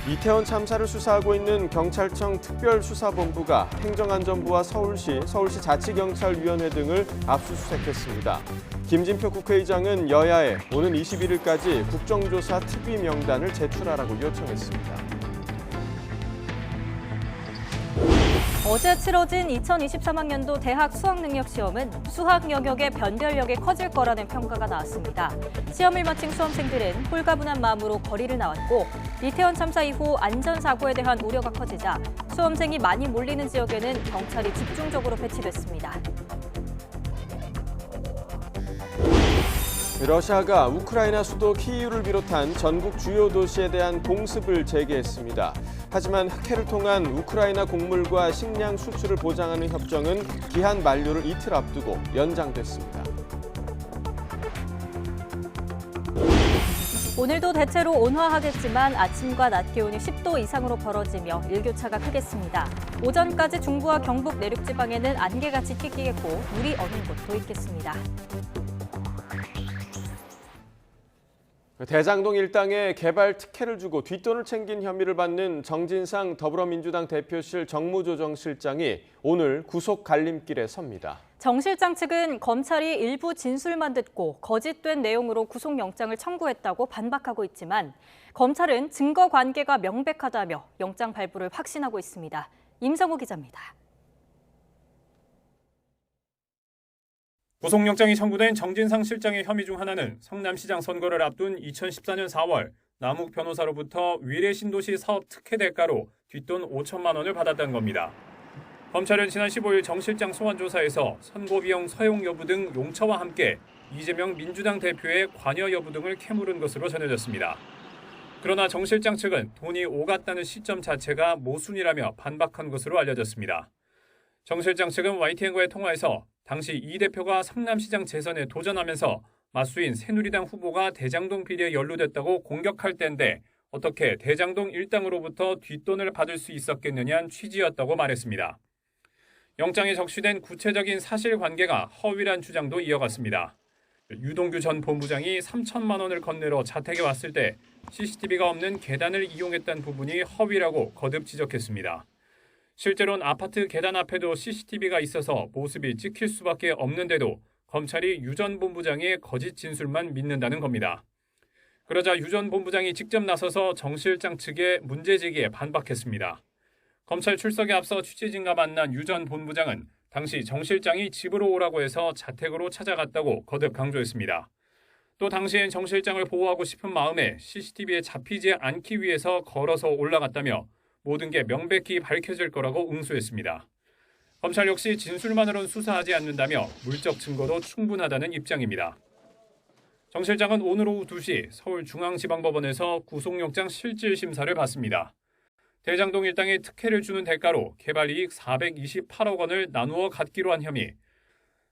이태원 참사를 수사하고 있는 경찰청 특별수사본부가 행정안전부와 서울시 자치경찰위원회 등을 압수수색했습니다. 김진표 국회의장은 여야에 오는 21일까지 국정조사 특위 명단을 제출하라고 요청했습니다. 어제 치러진 2023학년도 대학 수학능력시험은 수학 영역의 변별력이 커질 거라는 평가가 나왔습니다. 시험을 마친 수험생들은 홀가분한 마음으로 거리를 나왔고 이태원 참사 이후 안전사고에 대한 우려가 커지자 수험생이 많이 몰리는 지역에는 경찰이 집중적으로 배치됐습니다. 러시아가 우크라이나 수도 키이우를 비롯한 전국 주요 도시에 대한 공습을 재개했습니다. 하지만 흑해를 통한 우크라이나 곡물과 식량 수출을 보장하는 협정은 기한 만료를 이틀 앞두고 연장됐습니다. 오늘도 대체로 온화하겠지만 아침과 낮 기온이 10도 이상으로 벌어지며 일교차가 크겠습니다. 오전까지 중부와 경북 내륙지방에는 안개가 짙게 끼겠고 물이 어는 곳도 있겠습니다. 대장동 일당에 개발 특혜를 주고 뒷돈을 챙긴 혐의를 받는 정진상 더불어민주당 대표실 정무조정실장이 오늘 구속 갈림길에 섭니다. 정 실장 측은 검찰이 일부 진술만 듣고 거짓된 내용으로 구속영장을 청구했다고 반박하고 있지만 검찰은 증거 관계가 명백하다며 영장 발부를 확신하고 있습니다. 임성호 기자입니다. 구속영장이 청구된 정진상 실장의 혐의 중 하나는 성남시장 선거를 앞둔 2014년 4월 남욱 변호사로부터 위례신도시 사업 특혜 대가로 뒷돈 5천만 원을 받았다는 겁니다. 검찰은 지난 15일 정 실장 소환 조사에서 선고비용 사용 여부 등 용처와 함께 이재명 민주당 대표의 관여 여부 등을 캐물은 것으로 전해졌습니다. 그러나 정 실장 측은 돈이 오갔다는 시점 자체가 모순이라며 반박한 것으로 알려졌습니다. 정 실장 측은 YTN과의 통화에서 당시 이 대표가 성남시장 재선에 도전하면서 맞수인 새누리당 후보가 대장동 비리에 연루됐다고 공격할 때인데 어떻게 대장동 일당으로부터 뒷돈을 받을 수 있었겠느냐는 취지였다고 말했습니다. 영장에 적시된 구체적인 사실관계가 허위란 주장도 이어갔습니다. 유동규 전 본부장이 3천만 원을 건네러 자택에 왔을 때 CCTV가 없는 계단을 이용했다는 부분이 허위라고 거듭 지적했습니다. 실제로는 아파트 계단 앞에도 CCTV가 있어서 모습이 찍힐 수밖에 없는데도 검찰이 유 전 본부장의 거짓 진술만 믿는다는 겁니다. 그러자 유 전 본부장이 직접 나서서 정 실장 측의 문제제기에 반박했습니다. 검찰 출석에 앞서 취재진과 만난 유 전 본부장은 당시 정 실장이 집으로 오라고 해서 자택으로 찾아갔다고 거듭 강조했습니다. 또 당시엔 정 실장을 보호하고 싶은 마음에 CCTV에 잡히지 않기 위해서 걸어서 올라갔다며 모든 게 명백히 밝혀질 거라고 응수했습니다. 검찰 역시 진술만으로는 수사하지 않는다며 물적 증거도 충분하다는 입장입니다. 정 실장은 오늘 오후 2시 서울중앙지방법원에서 구속영장 실질심사를 받습니다. 대장동 일당에 특혜를 주는 대가로 개발이익 428억 원을 나누어 갖기로 한 혐의,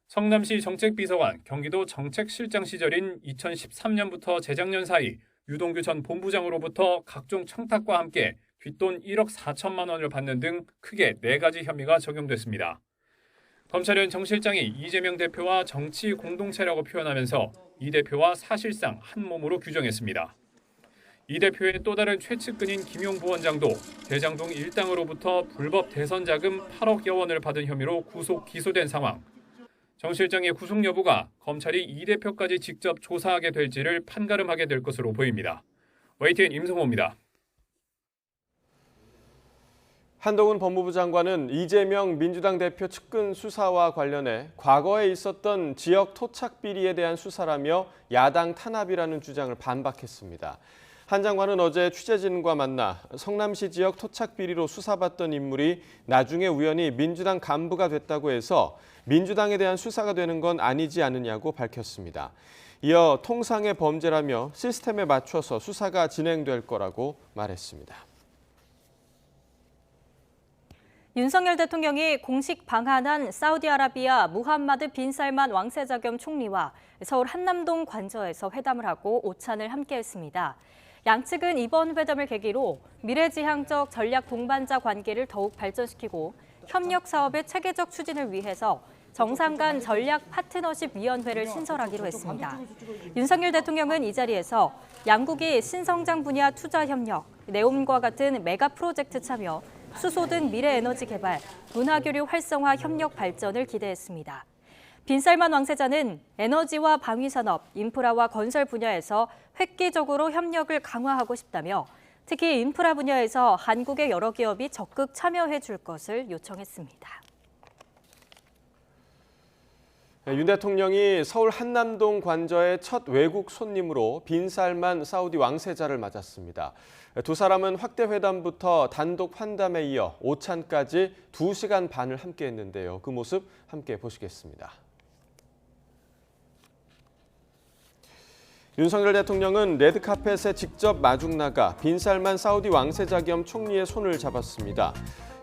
성남시 정책비서관, 경기도 정책실장 시절인 2013년부터 재작년 사이 유동규 전 본부장으로부터 각종 청탁과 함께 뒷돈 1억 4천만 원을 받는 등 크게 4가지 혐의가 적용됐습니다. 검찰은 정 실장이 이재명 대표와 정치 공동체라고 표현하면서 이 대표와 사실상 한 몸으로 규정했습니다. 이 대표의 또 다른 최측근인 김용 부원장도 대장동 일당으로부터 불법 대선 자금 8억여 원을 받은 혐의로 구속 기소된 상황. 정 실장의 구속 여부가 검찰이 이 대표까지 직접 조사하게 될지를 판가름하게 될 것으로 보입니다. YTN 임성호입니다. 한동훈 법무부 장관은 이재명 민주당 대표 측근 수사와 관련해 과거에 있었던 지역 토착 비리에 대한 수사라며 야당 탄압이라는 주장을 반박했습니다. 한 장관은 어제 취재진과 만나 성남시 지역 토착 비리로 수사받던 인물이 나중에 우연히 민주당 간부가 됐다고 해서 민주당에 대한 수사가 되는 건 아니지 않느냐고 밝혔습니다. 이어 통상의 범죄라며 시스템에 맞춰서 수사가 진행될 거라고 말했습니다. 윤석열 대통령이 공식 방한한 사우디아라비아 무함마드 빈 살만 왕세자 겸 총리와 서울 한남동 관저에서 회담을 하고 오찬을 함께했습니다. 양측은 이번 회담을 계기로 미래지향적 전략 동반자 관계를 더욱 발전시키고 협력 사업의 체계적 추진을 위해서 정상 간 전략 파트너십 위원회를 신설하기로 했습니다. 윤석열 대통령은 이 자리에서 양국이 신성장 분야 투자 협력, 네옴과 같은 메가 프로젝트 참여, 수소 등 미래 에너지 개발, 문화교류 활성화 협력 발전을 기대했습니다. 빈 살만 왕세자는 에너지와 방위산업, 인프라와 건설 분야에서 획기적으로 협력을 강화하고 싶다며 특히 인프라 분야에서 한국의 여러 기업이 적극 참여해 줄 것을 요청했습니다. 윤 대통령이 서울 한남동 관저의 첫 외국 손님으로 빈 살만 사우디 왕세자를 맞았습니다. 두 사람은 확대 회담부터 단독 환담에 이어 오찬까지 2시간 반을 함께했는데요. 그 모습 함께 보시겠습니다. 윤석열 대통령은 레드카펫에 직접 마중 나가 빈 살만 사우디 왕세자 겸 총리의 손을 잡았습니다.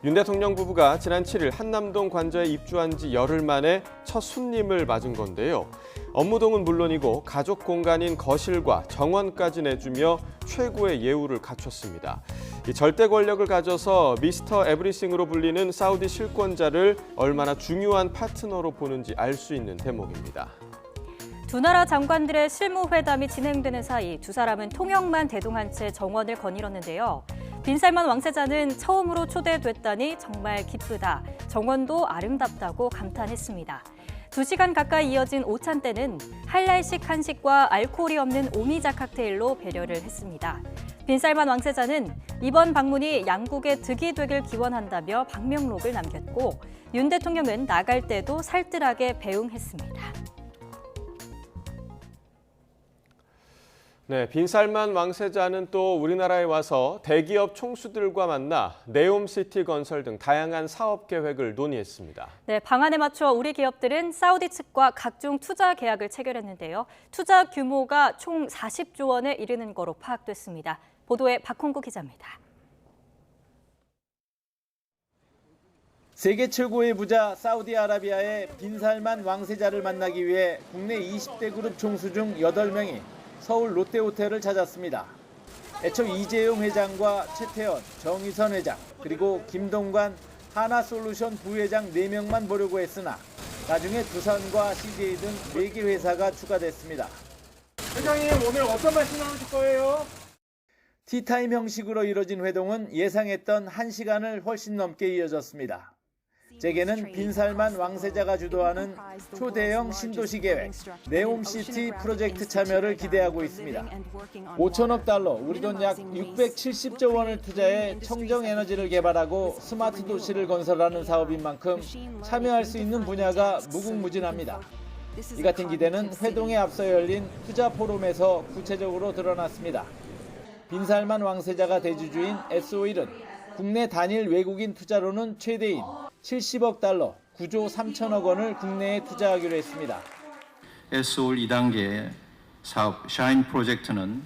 윤 대통령 부부가 지난 7일 한남동 관저에 입주한 지 열흘 만에 첫 손님을 맞은 건데요. 업무동은 물론이고 가족 공간인 거실과 정원까지 내주며 최고의 예우를 갖췄습니다. 절대 권력을 가져서 미스터 에브리싱으로 불리는 사우디 실권자를 얼마나 중요한 파트너로 보는지 알 수 있는 대목입니다. 두 나라 장관들의 실무 회담이 진행되는 사이 두 사람은 통역만 대동한 채 정원을 거닐었는데요. 빈 살만 왕세자는 처음으로 초대됐다니 정말 기쁘다, 정원도 아름답다고 감탄했습니다. 2시간 가까이 이어진 오찬 때는 할랄식 한식과 알코올이 없는 오미자 칵테일로 배려를 했습니다. 빈 살만 왕세자는 이번 방문이 양국의 득이 되길 기원한다며 방명록을 남겼고 윤 대통령은 나갈 때도 살뜰하게 배웅했습니다. 네, 빈 살만 왕세자는 또 우리나라에 와서 대기업 총수들과 만나 네옴시티 건설 등 다양한 사업 계획을 논의했습니다. 네, 방안에 맞춰 우리 기업들은 사우디 측과 각종 투자 계약을 체결했는데요. 투자 규모가 총 40조 원에 이르는 거로 파악됐습니다. 보도에 박홍구 기자입니다. 세계 최고의 부자 사우디아라비아의 빈 살만 왕세자를 만나기 위해 국내 20대 그룹 총수 중 8명이 서울 롯데호텔을 찾았습니다. 애초 이재용 회장과 최태원, 정의선 회장, 그리고 김동관 하나솔루션 부회장 4명만 보려고 했으나 나중에 두산과 CJ 등 4개 회사가 추가됐습니다. 회장님, 오늘 어떤 말씀 나누실 거예요? 티타임 형식으로 이뤄진 회동은 예상했던 1시간을 훨씬 넘게 이어졌습니다. 재계는 빈 살만 왕세자가 주도하는 초대형 신도시 계획, 네옴시티 프로젝트 참여를 기대하고 있습니다. 5천억 달러, 우리 돈 약 670조 원을 투자해 청정 에너지를 개발하고 스마트 도시를 건설하는 사업인 만큼 참여할 수 있는 분야가 무궁무진합니다. 이 같은 기대는 회동에 앞서 열린 투자 포럼에서 구체적으로 드러났습니다. 빈 살만 왕세자가 대주주인 S-오일은 국내 단일 외국인 투자로는 최대인 70억 달러, 9조 3천억 원을 국내에 투자하기로 했습니다. S올 2단계 사업 샤인 프로젝트는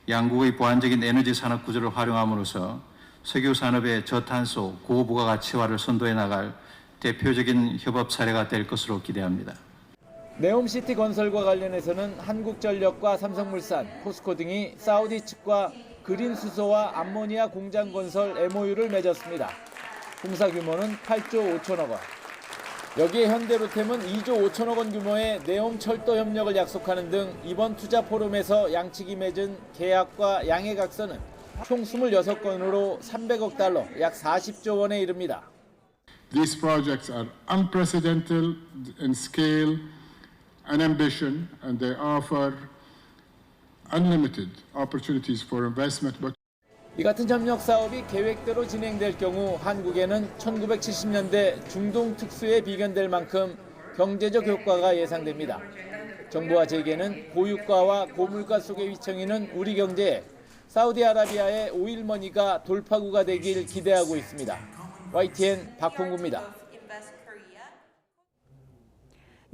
양국의 보완적인 에너지 산업 구조를 활용함으로써 석유 산업의 저탄소 고부가가치화를 선도해 나갈 대표적인 협업 사례가 될 것으로 기대합니다. 네옴시티 건설과 관련해서는 한국전력과 삼성물산, 포스코 등이 사우디 측과 그린 수소와 암모니아 공장 건설 MOU를 맺었습니다. 공사 규모는 8조 5천억 원. 여기에 현대로템은 2조 5천억 원 규모의 네옴 철도 협력을 약속하는 등 이번 투자 포럼에서 양측이 맺은 계약과 양해각서는 총 26건으로 300억 달러, 약 40조 원에 이릅니다. These projects are unprecedented in scale and ambition, and they offer unlimited opportunities for investment. 이 같은 협력 사업이 계획대로 진행될 경우 한국에는 1970년대 중동 특수에 비견될 만큼 경제적 효과가 예상됩니다. 정부와 재계는 고유가와 고물가 속에 휘청이는 우리 경제에 사우디아라비아의 오일머니가 돌파구가 되길 기대하고 있습니다. YTN 박홍구입니다.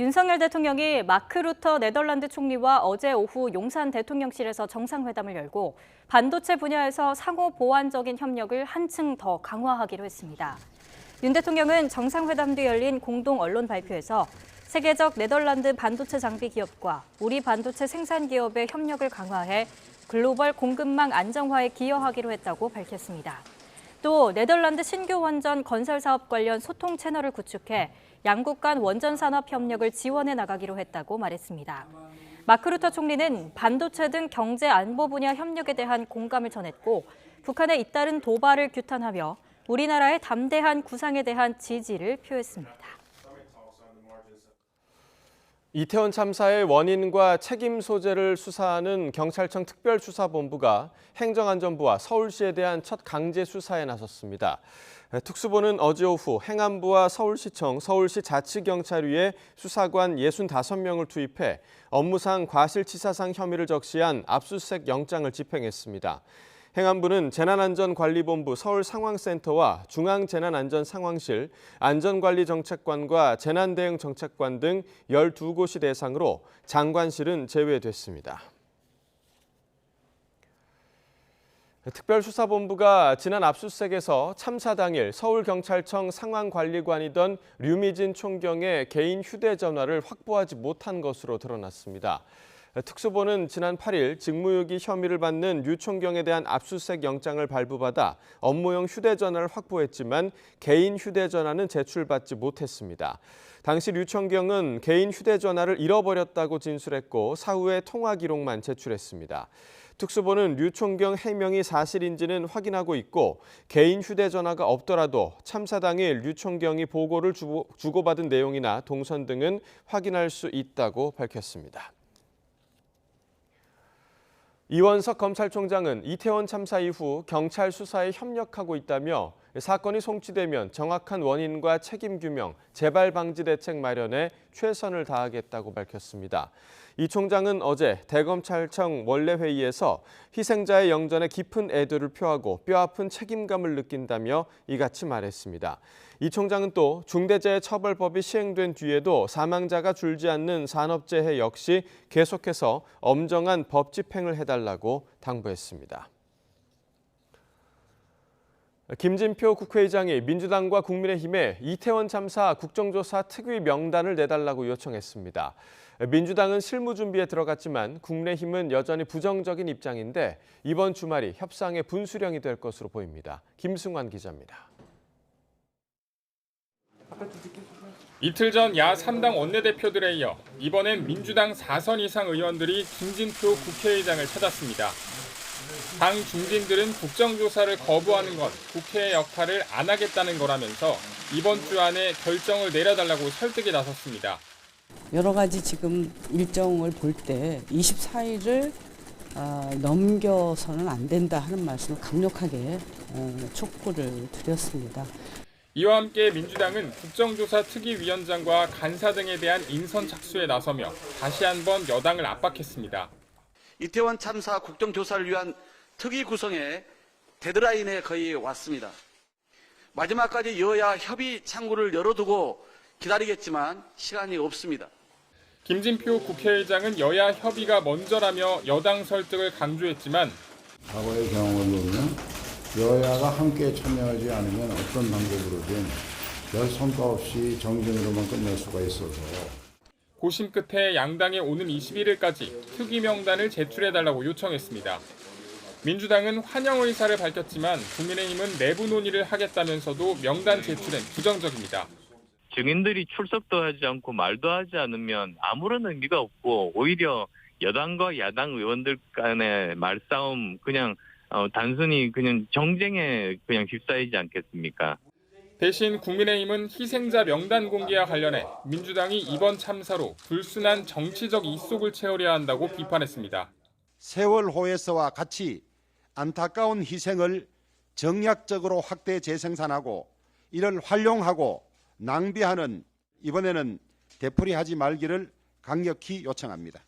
윤석열 대통령이 마크 루터 네덜란드 총리와 어제 오후 용산 대통령실에서 정상회담을 열고 반도체 분야에서 상호 보완적인 협력을 한층 더 강화하기로 했습니다. 윤 대통령은 정상회담 뒤 열린 공동 언론 발표에서 세계적 네덜란드 반도체 장비 기업과 우리 반도체 생산 기업의 협력을 강화해 글로벌 공급망 안정화에 기여하기로 했다고 밝혔습니다. 또 네덜란드 신규 원전 건설 사업 관련 소통 채널을 구축해 양국 간 원전 산업 협력을 지원해 나가기로 했다고 말했습니다. 마크 루터 총리는 반도체 등 경제 안보 분야 협력에 대한 공감을 전했고 북한의 잇따른 도발을 규탄하며 우리나라의 담대한 구상에 대한 지지를 표했습니다. 이태원 참사의 원인과 책임 소재를 수사하는 경찰청 특별수사본부가 행정안전부와 서울시에 대한 첫 강제 수사에 나섰습니다. 특수본은 어제 오후 행안부와 서울시청, 서울시 자치경찰위에 수사관 65명을 투입해 업무상 과실치사상 혐의를 적시한 압수수색 영장을 집행했습니다. 행안부는 재난안전관리본부 서울상황센터와 중앙재난안전상황실, 안전관리정책관과 재난대응정책관 등 12곳이 대상으로 장관실은 제외됐습니다. 특별수사본부가 지난 압수수색에서 참사 당일 서울경찰청 상황관리관이던 류미진 총경의 개인 휴대전화를 확보하지 못한 것으로 드러났습니다. 특수본은 지난 8일 직무유기 혐의를 받는 류 총경에 대한 압수수색 영장을 발부받아 업무용 휴대전화를 확보했지만 개인 휴대전화는 제출받지 못했습니다. 당시 류 총경은 개인 휴대전화를 잃어버렸다고 진술했고 사후에 통화 기록만 제출했습니다. 특수본은 류 총경 해명이 사실인지는 확인하고 있고 개인 휴대전화가 없더라도 참사 당일 류 총경이 보고를 주고받은 내용이나 동선 등은 확인할 수 있다고 밝혔습니다. 이원석 검찰총장은 이태원 참사 이후 경찰 수사에 협력하고 있다며 사건이 송치되면 정확한 원인과 책임 규명, 재발 방지 대책 마련에 최선을 다하겠다고 밝혔습니다. 이 총장은 어제 대검찰청 원내회의에서 희생자의 영전에 깊은 애도를 표하고 뼈아픈 책임감을 느낀다며 이같이 말했습니다. 이 총장은 또 중대재해처벌법이 시행된 뒤에도 사망자가 줄지 않는 산업재해 역시 계속해서 엄정한 법 집행을 해달라고 당부했습니다. 김진표 국회의장이 민주당과 국민의힘에 이태원 참사 국정조사 특위 명단을 내달라고 요청했습니다. 민주당은 실무 준비에 들어갔지만 국민의힘은 여전히 부정적인 입장인데 이번 주말이 협상의 분수령이 될 것으로 보입니다. 김승환 기자입니다. 이틀 전 야 3당 원내대표들에 이어 이번엔 민주당 4선 이상 의원들이 김진표 국회의장을 찾았습니다. 당 중진들은 국정조사를 거부하는 건 국회의 역할을 안 하겠다는 거라면서 이번 주 안에 결정을 내려달라고 설득에 나섰습니다. 여러 가지 지금 일정을 볼 때 24일을 넘겨서는 안 된다 하는 말씀을 강력하게 촉구를 드렸습니다. 이와 함께 민주당은 국정조사 특위위원장과 간사 등에 대한 인선 착수에 나서며 다시 한번 여당을 압박했습니다. 이태원 참사 국정조사를 위한 특위 구성에 데드라인에 거의 왔습니다. 마지막까지 여야 협의 창구를 열어두고 기다리겠지만 시간이 없습니다. 김진표 국회의장은 여야 협의가 먼저라며 여당 설득을 강조했지만 과거의 경험을 보면 여야가 함께 참여하지 않으면 어떤 방법으로든 별 성과 없이 정쟁으로만 끝낼 수가 있어서 고심 끝에 양당에 오는 21일까지 특위 명단을 제출해달라고 요청했습니다. 민주당은 환영 의사를 밝혔지만 국민의힘은 내부 논의를 하겠다면서도 명단 제출엔 부정적입니다. 증인들이 출석도 하지 않고 말도 하지 않으면 아무런 의미가 없고 오히려 여당과 야당 의원들 간의 말싸움 그냥 단순히 그냥 정쟁에 그냥 휩싸이지 않겠습니까? 대신 국민의힘은 희생자 명단 공개와 관련해 민주당이 이번 참사로 불순한 정치적 입속을 채우려 한다고 비판했습니다. 세월호에서와 같이 안타까운 희생을 정략적으로 확대 재생산하고 이를 활용하고 낭비하는 이번에는 되풀이하지 말기를 강력히 요청합니다.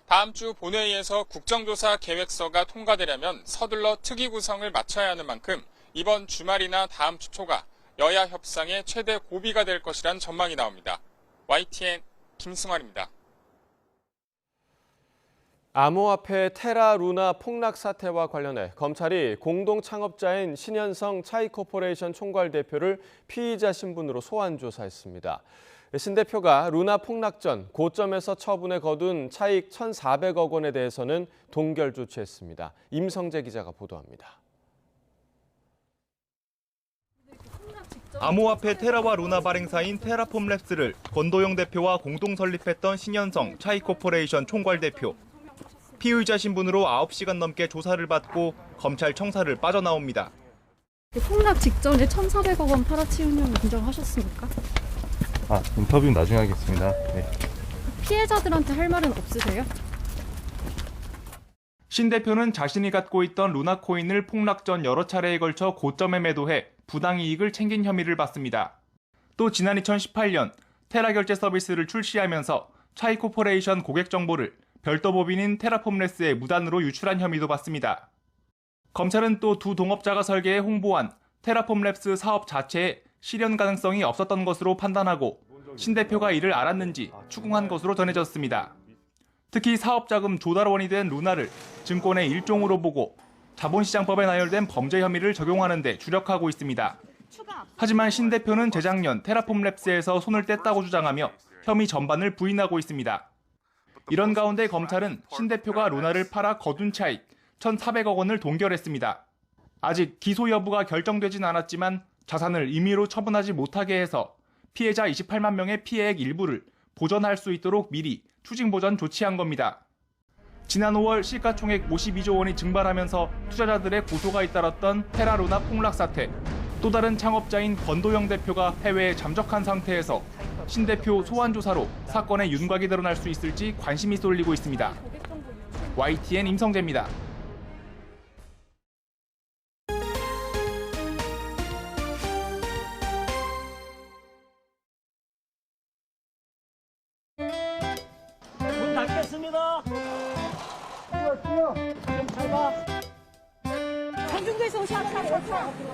다음 주 본회의에서 국정조사 계획서가 통과되려면 서둘러 특위 구성을 마쳐야 하는 만큼 이번 주말이나 다음 주 초가 여야 협상의 최대 고비가 될 것이란 전망이 나옵니다. YTN 김승환입니다. 암호화폐 테라 루나 폭락 사태와 관련해 검찰이 공동 창업자인 신현성 차이코퍼레이션 총괄 대표를 피의자 신분으로 소환 조사했습니다. 신 대표가 루나 폭락 전 고점에서 처분에 거둔 차익 1,400억 원에 대해서는 동결 조치했습니다. 임성재 기자가 보도합니다. 암호화폐 테라와 루나 발행사인 테라폼랩스를 권도영 대표와 공동 설립했던 신현성 차이코퍼레이션 총괄 대표. 피의자 신분으로 9시간 넘게 조사를 받고 검찰 청사를 빠져나옵니다. 폭락 직전에 1,400억 원 팔아치운 혐의 인정하셨습니까? 인터뷰는 나중에 하겠습니다. 네. 피해자들한테 할 말은 없으세요? 신 대표는 자신이 갖고 있던 루나 코인을 폭락 전 여러 차례에 걸쳐 고점에 매도해 부당이익을 챙긴 혐의를 받습니다. 또 지난 2018년 테라 결제 서비스를 출시하면서 차이코퍼레이션 고객 정보를 별도 법인인 테라폼랩스에 무단으로 유출한 혐의도 받습니다. 검찰은 또 두 동업자가 설계해 홍보한 테라폼랩스 사업 자체에 실현 가능성이 없었던 것으로 판단하고 신 대표가 이를 알았는지 추궁한 것으로 전해졌습니다. 특히 사업자금 조달원이 된 루나를 증권의 일종으로 보고 자본시장법에 나열된 범죄 혐의를 적용하는 데 주력하고 있습니다. 하지만 신 대표는 재작년 테라폼랩스에서 손을 뗐다고 주장하며 혐의 전반을 부인하고 있습니다. 이런 가운데 검찰은 신 대표가 루나를 팔아 거둔 차익 1,400억 원을 동결했습니다. 아직 기소 여부가 결정되진 않았지만 자산을 임의로 처분하지 못하게 해서 피해자 28만 명의 피해액 일부를 보전할 수 있도록 미리 추징 보전 조치한 겁니다. 지난 5월 시가총액 52조 원이 증발하면서 투자자들의 고소가 잇따랐던 테라루나 폭락 사태. 또 다른 창업자인 권도영 대표가 해외에 잠적한 상태에서 신 대표 소환 조사로 사건의 윤곽이 드러날 수 있을지 관심이 쏠리고 있습니다. YTN 임성재입니다. 문 닫겠습니다. 뛰어. 좀 잘 봐. 공중도에서 오셔서 앞에. 나오세요.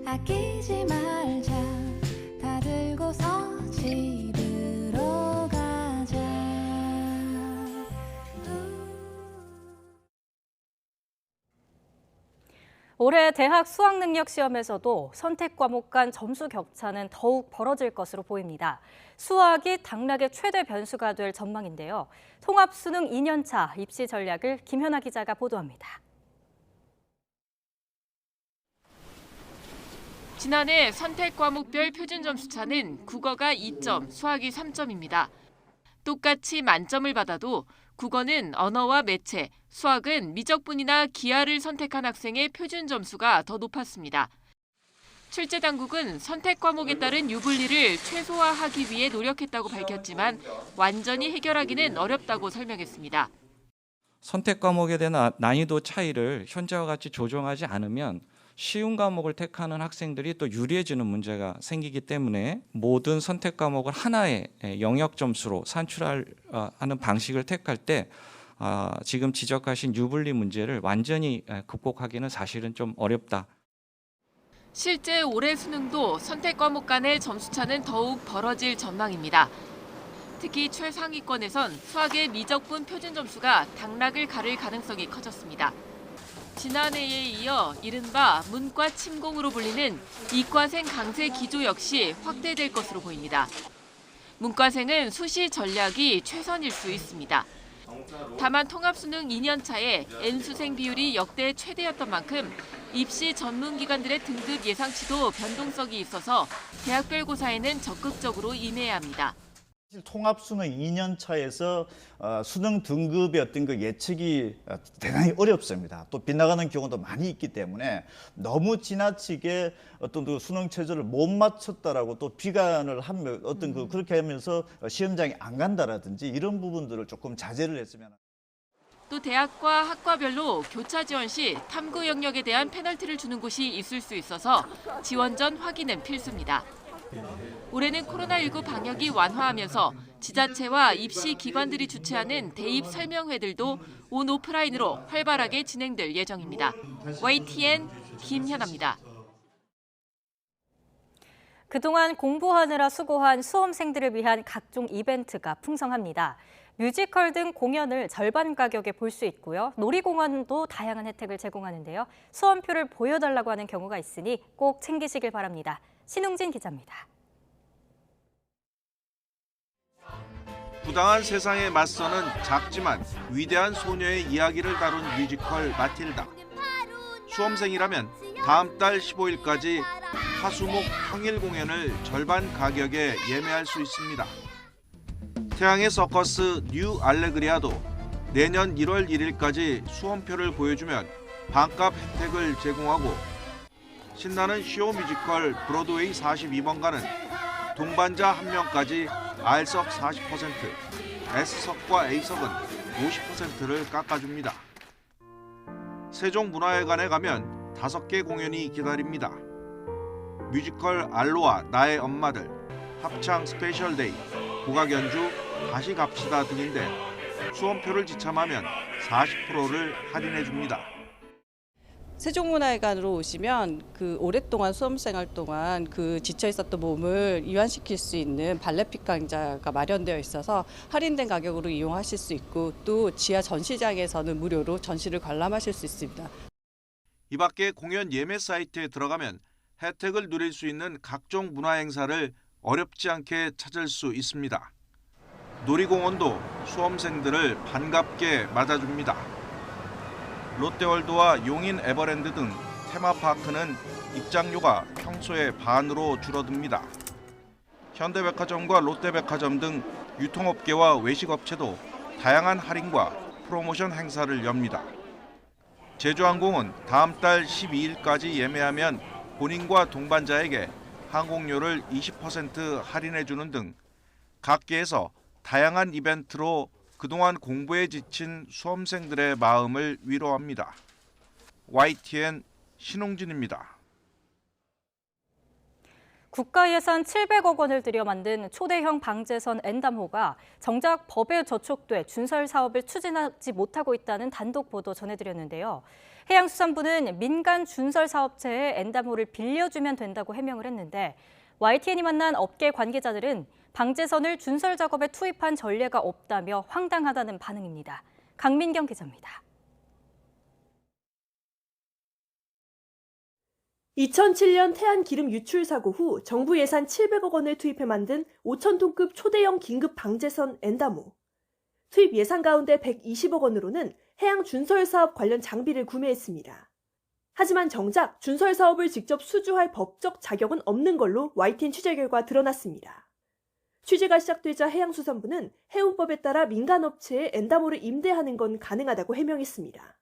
아끼지 말자 다 들고서 집으로 가자. 올해 대학 수학능력 시험에서도 선택 과목 간 점수 격차는 더욱 벌어질 것으로 보입니다. 수학이 당락의 최대 변수가 될 전망인데요. 통합수능 2년차 입시 전략을 김현아 기자가 보도합니다. 지난해 선택 과목별 표준 점수 차는 국어가 2점, 수학이 3점입니다. 똑같이 만점을 받아도 국어는 언어와 매체, 수학은 미적분이나 기하를 선택한 학생의 표준 점수가 더 높았습니다. 출제 당국은 선택 과목에 따른 유불리를 최소화하기 위해 노력했다고 밝혔지만 완전히 해결하기는 어렵다고 설명했습니다. 선택 과목에 대한 난이도 차이를 현재와 같이 조정하지 않으면 쉬운 과목을 택하는 학생들이 또 유리해지는 문제가 생기기 때문에 모든 선택 과목을 하나의 영역 점수로 산출하는 방식을 택할 때 지금 지적하신 유불리 문제를 완전히 극복하기는 사실은 좀 어렵다. 실제 올해 수능도 선택 과목 간의 점수차는 더욱 벌어질 전망입니다. 특히 최상위권에선 수학의 미적분 표준 점수가 당락을 가를 가능성이 커졌습니다. 지난해에 이어 이른바 문과 침공으로 불리는 이과생 강세 기조 역시 확대될 것으로 보입니다. 문과생은 수시 전략이 최선일 수 있습니다. 다만 통합수능 2년차에 N수생 비율이 역대 최대였던 만큼 입시 전문기관들의 등급 예상치도 변동성이 있어서 대학별 고사에는 적극적으로 임해야 합니다. 통합수능 2년차에서 수능 등급의 어떤 그 예측이 대단히 어렵습니다. 또 빗나가는 경우도 많이 있기 때문에 너무 지나치게 어떤 그 수능 체제를 못 맞췄다라고 또 비관을 하면 어떤 그렇게 하면서 시험장에 안 간다라든지 이런 부분들을 조금 자제를 했으면. 또 대학과 학과별로 교차 지원 시 탐구 영역에 대한 페널티를 주는 곳이 있을 수 있어서 지원 전 확인은 필수입니다. 올해는 코로나19 방역이 완화하면서 지자체와 입시 기관들이 주최하는 대입 설명회들도 온 오프라인으로 활발하게 진행될 예정입니다. YTN 김현아입니다. 그동안 공부하느라 수고한 수험생들을 위한 각종 이벤트가 풍성합니다. 뮤지컬 등 공연을 절반 가격에 볼 수 있고요. 놀이공원도 다양한 혜택을 제공하는데요. 수험표를 보여달라고 하는 경우가 있으니 꼭 챙기시길 바랍니다. 신웅진 기자입니다. 부당한 세상에 맞서는 작지만 위대한 소녀의 이야기를 다룬 뮤지컬 마틸다. 수험생이라면 다음 달 15일까지 화수목 평일 공연을 절반 가격에 예매할 수 있습니다. 태양의 서커스 뉴 알레그리아도 내년 1월 1일까지 수험표를 보여주면 반값 혜택을 제공하고 신나는 쇼 뮤지컬 브로드웨이 42번가는 동반자 1명까지 R석 40%, S석과 A석은 50%를 깎아줍니다. 세종문화회관에 가면 5개 공연이 기다립니다. 뮤지컬 알로와 나의 엄마들, 합창 스페셜데이, 국악연주, 다시 갑시다 등인데 수험표를 지참하면 40%를 할인해줍니다. 세종문화회관으로 오시면 오랫동안 수험생활 동안 지쳐 있었던 몸을 이완시킬 수 있는 발레픽 강좌가 마련되어 있어서 할인된 가격으로 이용하실 수 있고 또 지하 전시장에서는 무료로 전시를 관람하실 수 있습니다. 이 밖에 공연 예매 사이트에 들어가면 혜택을 누릴 수 있는 각종 문화행사를 어렵지 않게 찾을 수 있습니다. 놀이공원도 수험생들을 반갑게 맞아줍니다. 롯데월드와 용인 에버랜드 등 테마파크는 입장료가 평소의 반으로 줄어듭니다. 현대백화점과 롯데백화점 등 유통업계와 외식업체도 다양한 할인과 프로모션 행사를 엽니다. 제주항공은 다음 달 12일까지 예매하면 본인과 동반자에게 항공료를 20% 할인해주는 등 각계에서 다양한 이벤트로 그동안 공부에 지친 수험생들의 마음을 위로합니다. YTN 신웅진입니다. 국가 예산 700억 원을 들여 만든 초대형 방제선 N담호가 정작 법에 저촉돼 준설 사업을 추진하지 못하고 있다는 단독 보도 전해드렸는데요. 해양수산부는 민간 준설 사업체에 N담호를 빌려주면 된다고 해명을 했는데 YTN이 만난 업계 관계자들은 방제선을 준설 작업에 투입한 전례가 없다며 황당하다는 반응입니다. 강민경 기자입니다. 2007년 태안기름 유출 사고 후 정부 예산 700억 원을 투입해 만든 5,000톤급 초대형 긴급 방제선 N담호. 투입 예산 가운데 120억 원으로는 해양 준설 사업 관련 장비를 구매했습니다. 하지만 정작 준설 사업을 직접 수주할 법적 자격은 없는 걸로 YTN 취재 결과 드러났습니다. 취재가 시작되자 해양수산부는 해운법에 따라 민간업체에 N담호를 임대하는 건 가능하다고 해명했습니다.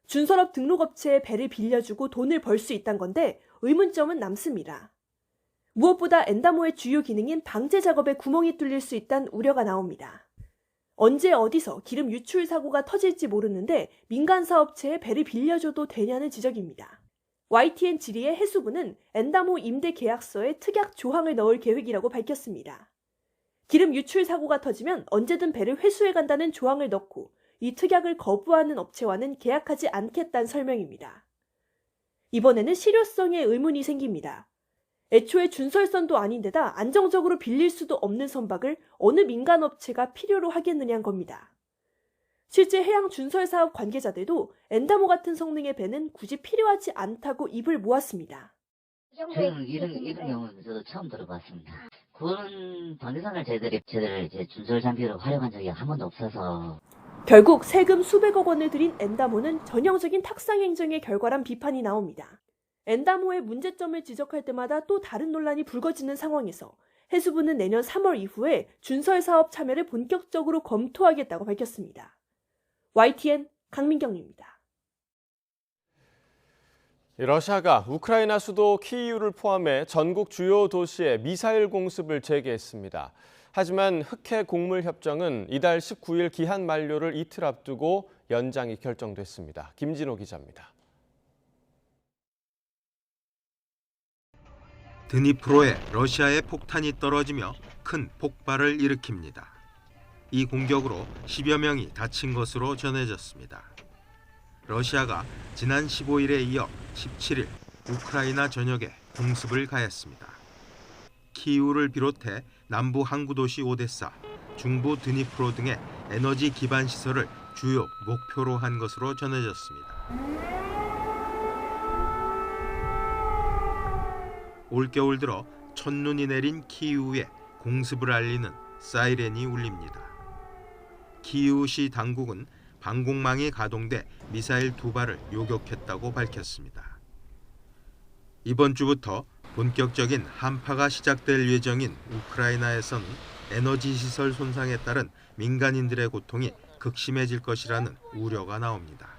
준설업 등록업체에 배를 빌려주고 돈을 벌 수 있다는 건데 의문점은 남습니다. 무엇보다 엔다모의 주요 기능인 방제 작업에 구멍이 뚫릴 수 있다는 우려가 나옵니다. 언제 어디서 기름 유출 사고가 터질지 모르는데 민간 사업체에 배를 빌려줘도 되냐는 지적입니다. YTN 질의의 해수부는 엔다모 임대 계약서에 특약 조항을 넣을 계획이라고 밝혔습니다. 기름 유출 사고가 터지면 언제든 배를 회수해 간다는 조항을 넣고 이 특약을 거부하는 업체와는 계약하지 않겠다는 설명입니다. 이번에는 실효성에 의문이 생깁니다. 애초에 준설선도 아닌데다 안정적으로 빌릴 수도 없는 선박을 어느 민간업체가 필요로 하겠느냐는 겁니다. 실제 해양 준설 사업 관계자들도 엔다모 같은 성능의 배는 굳이 필요하지 않다고 입을 모았습니다. 저는 이런 경우는 저도 처음 들어봤습니다. 그런 방대선을 저희들이 이제 준설 장비로 활용한 적이 한 번도 없어서. 결국 세금 수백억 원을 들인 엔다모는 전형적인 탁상 행정의 결과란 비판이 나옵니다. 엔다모의 문제점을 지적할 때마다 또 다른 논란이 불거지는 상황에서 해수부는 내년 3월 이후에 준설 사업 참여를 본격적으로 검토하겠다고 밝혔습니다. YTN 강민경입니다. 러시아가 우크라이나 수도 키이우를 포함해 전국 주요 도시에 미사일 공습을 재개했습니다. 하지만 흑해 곡물 협정은 이달 19일 기한 만료를 이틀 앞두고 연장이 결정됐습니다. 김진호 기자입니다. 드니프로에 러시아의 폭탄이 떨어지며 큰 폭발을 일으킵니다. 이 공격으로 10여 명이 다친 것으로 전해졌습니다. 러시아가 지난 15일에 이어 17일 우크라이나 전역에 공습을 가했습니다. 키이우를 비롯해 남부 항구 도시 오데사, 중부 드니프로 등의 에너지 기반 시설을 주요 목표로 한 것으로 전해졌습니다. 올겨울 들어 첫눈이 내린 키이우에 공습을 알리는 사이렌이 울립니다. 키이우시 당국은 방공망이 가동돼 미사일 2발을 요격했다고 밝혔습니다. 이번 주부터 본격적인 한파가 시작될 예정인 우크라이나에서는 에너지 시설 손상에 따른 민간인들의 고통이 극심해질 것이라는 우려가 나옵니다.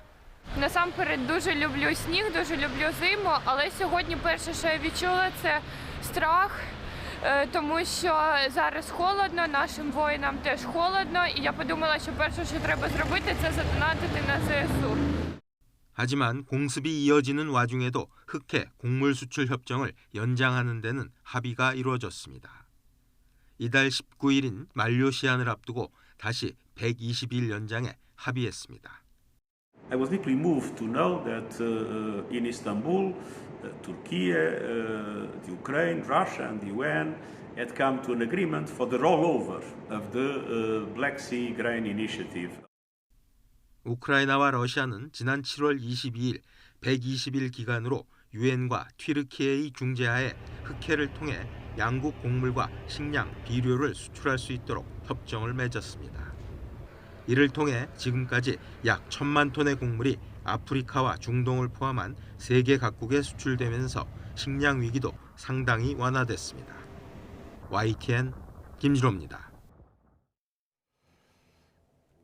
Насамперед дуже люблю сніг, дуже люблю зиму, але сьогодні перше, що я відчула, це страх, тому що зараз холодно, нашим воїнам теж холодно, і я подумала, що перше, що треба зробити, це задонатити на ЗСУ. 하지만 공습이 이어지는 와중에도 흑해 곡물 수출 협정을 연장하는 데는 합의가 이루어졌습니다. 이달 19일인 만료 시한을 앞두고 다시 120일 연장에 합의했습니다. I was deeply moved to know that in Istanbul, Turkey, the Ukraine, Russia and the UN had come to an agreement for the rollover of the Black Sea Grain Initiative. 우크라이나와 러시아는 지난 7월 22일 120일 기간으로 유엔과 튀르키예의 중재하에 흑해를 통해 양국 곡물과 식량, 비료를 수출할 수 있도록 협정을 맺었습니다. 이를 통해 지금까지 약 1,000만 톤의 곡물이 아프리카와 중동을 포함한 세계 각국에 수출되면서 식량 위기도 상당히 완화됐습니다. YTN 김진호입니다.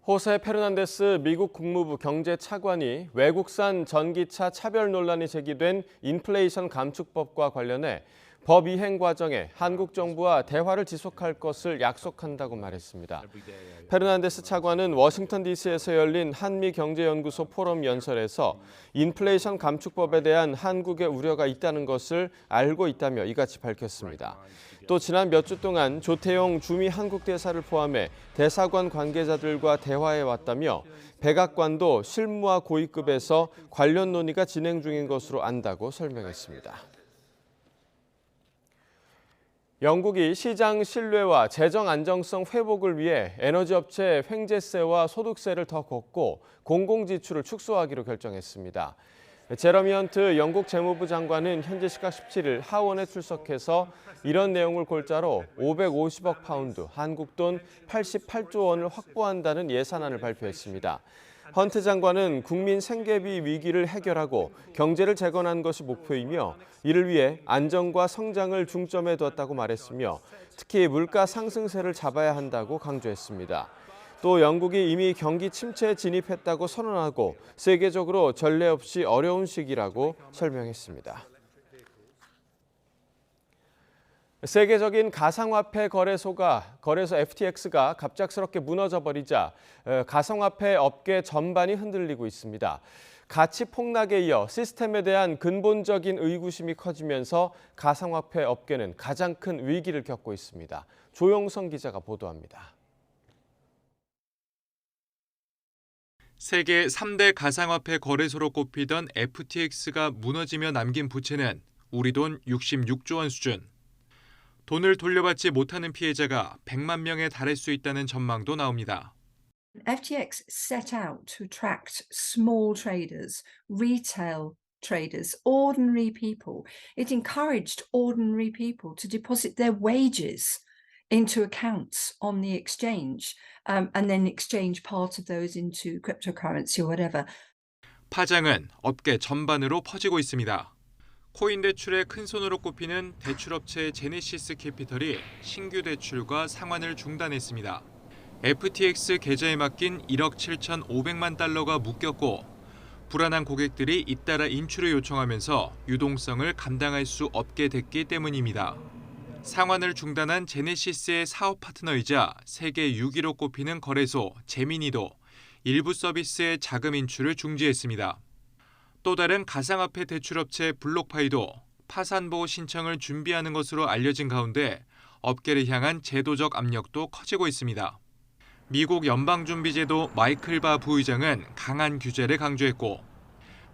호세 페르난데스 미국 국무부 경제차관이 외국산 전기차 차별 논란이 제기된 인플레이션 감축법과 관련해 법 이행 과정에 한국 정부와 대화를 지속할 것을 약속한다고 말했습니다. 페르난데스 차관은 워싱턴 DC에서 열린 한미경제연구소 포럼 연설에서 인플레이션 감축법에 대한 한국의 우려가 있다는 것을 알고 있다며 이같이 밝혔습니다. 또 지난 몇 주 동안 조태용 주미 한국 대사를 포함해 대사관 관계자들과 대화해 왔다며 백악관도 실무와 고위급에서 관련 논의가 진행 중인 것으로 안다고 설명했습니다. 영국이 시장 신뢰와 재정 안정성 회복을 위해 에너지 업체 횡재세와 소득세를 더 걷고 공공지출을 축소하기로 결정했습니다. 제러미 헌트 영국 재무부 장관은 현지 시각 17일 하원에 출석해서 이런 내용을 골자로 550억 파운드, 한국 돈 88조 원을 확보한다는 예산안을 발표했습니다. 헌트 장관은 국민 생계비 위기를 해결하고 경제를 재건하는 것이 목표이며 이를 위해 안정과 성장을 중점에 뒀다고 말했으며 특히 물가 상승세를 잡아야 한다고 강조했습니다. 또 영국이 이미 경기 침체에 진입했다고 선언하고 세계적으로 전례 없이 어려운 시기라고 설명했습니다. 세계적인 가상화폐 거래소 FTX가 갑작스럽게 무너져버리자 가상화폐 업계 전반이 흔들리고 있습니다. 가치 폭락에 이어 시스템에 대한 근본적인 의구심이 커지면서 가상화폐 업계는 가장 큰 위기를 겪고 있습니다. 조용성 기자가 보도합니다. 세계 3대 가상화폐 거래소로 꼽히던 FTX가 무너지며 남긴 부채는 우리 돈 66조 원 수준. 돈을 돌려받지 못하는 피해자가 100만 명에 달할 수 있다는 전망도 나옵니다. FTX set out to attract small traders, retail traders, ordinary people. It encouraged ordinary people to deposit their wages into accounts on the exchange and then exchange part of those into cryptocurrency or whatever. 파장은 업계 전반으로 퍼지고 있습니다. 코인 대출의 큰손으로 꼽히는 대출업체 제네시스 캐피털이 신규 대출과 상환을 중단했습니다. FTX 계좌에 맡긴 1억 7,500만 달러가 묶였고 불안한 고객들이 잇따라 인출을 요청하면서 유동성을 감당할 수 없게 됐기 때문입니다. 상환을 중단한 제네시스의 사업 파트너이자 세계 6위로 꼽히는 거래소 제미니도 일부 서비스의 자금 인출을 중지했습니다. 또 다른 가상화폐 대출업체 블록파이도 파산 보호 신청을 준비하는 것으로 알려진 가운데 업계를 향한 제도적 압력도 커지고 있습니다. 미국 연방준비제도 마이클 바 부의장은 강한 규제를 강조했고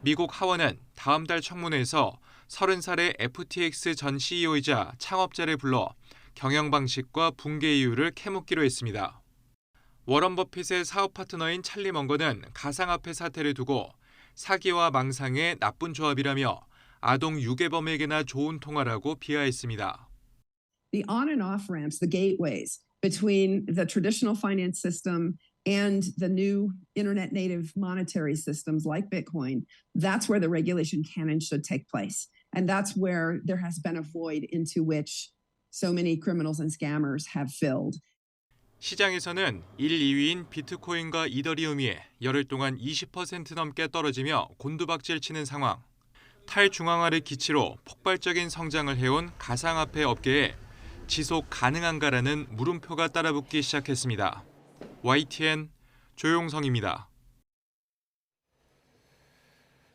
미국 하원은 다음 달 청문회에서 30살의 FTX 전 CEO이자 창업자를 불러 경영 방식과 붕괴 이유를 캐묻기로 했습니다. 워런 버핏의 사업 파트너인 찰리 먼거는 가상화폐 사태를 두고 사기와 망상의 나쁜 조합이라며 아동 유괴범에게나 좋은 통화라고 비하했습니다. The on and off ramps, the gateways between the traditional finance system and the new internet native monetary systems like Bitcoin, that's where the regulation can and should take place. And that's where there has been a void into which so many criminals and scammers have filled. 시장에서는 1, 2위인 비트코인과 이더리움이 열흘 동안 20% 넘게 떨어지며 곤두박질 치는 상황. 탈중앙화를 기치로 폭발적인 성장을 해온 가상화폐 업계에 지속 가능한가라는 물음표가 따라붙기 시작했습니다. YTN 조용성입니다.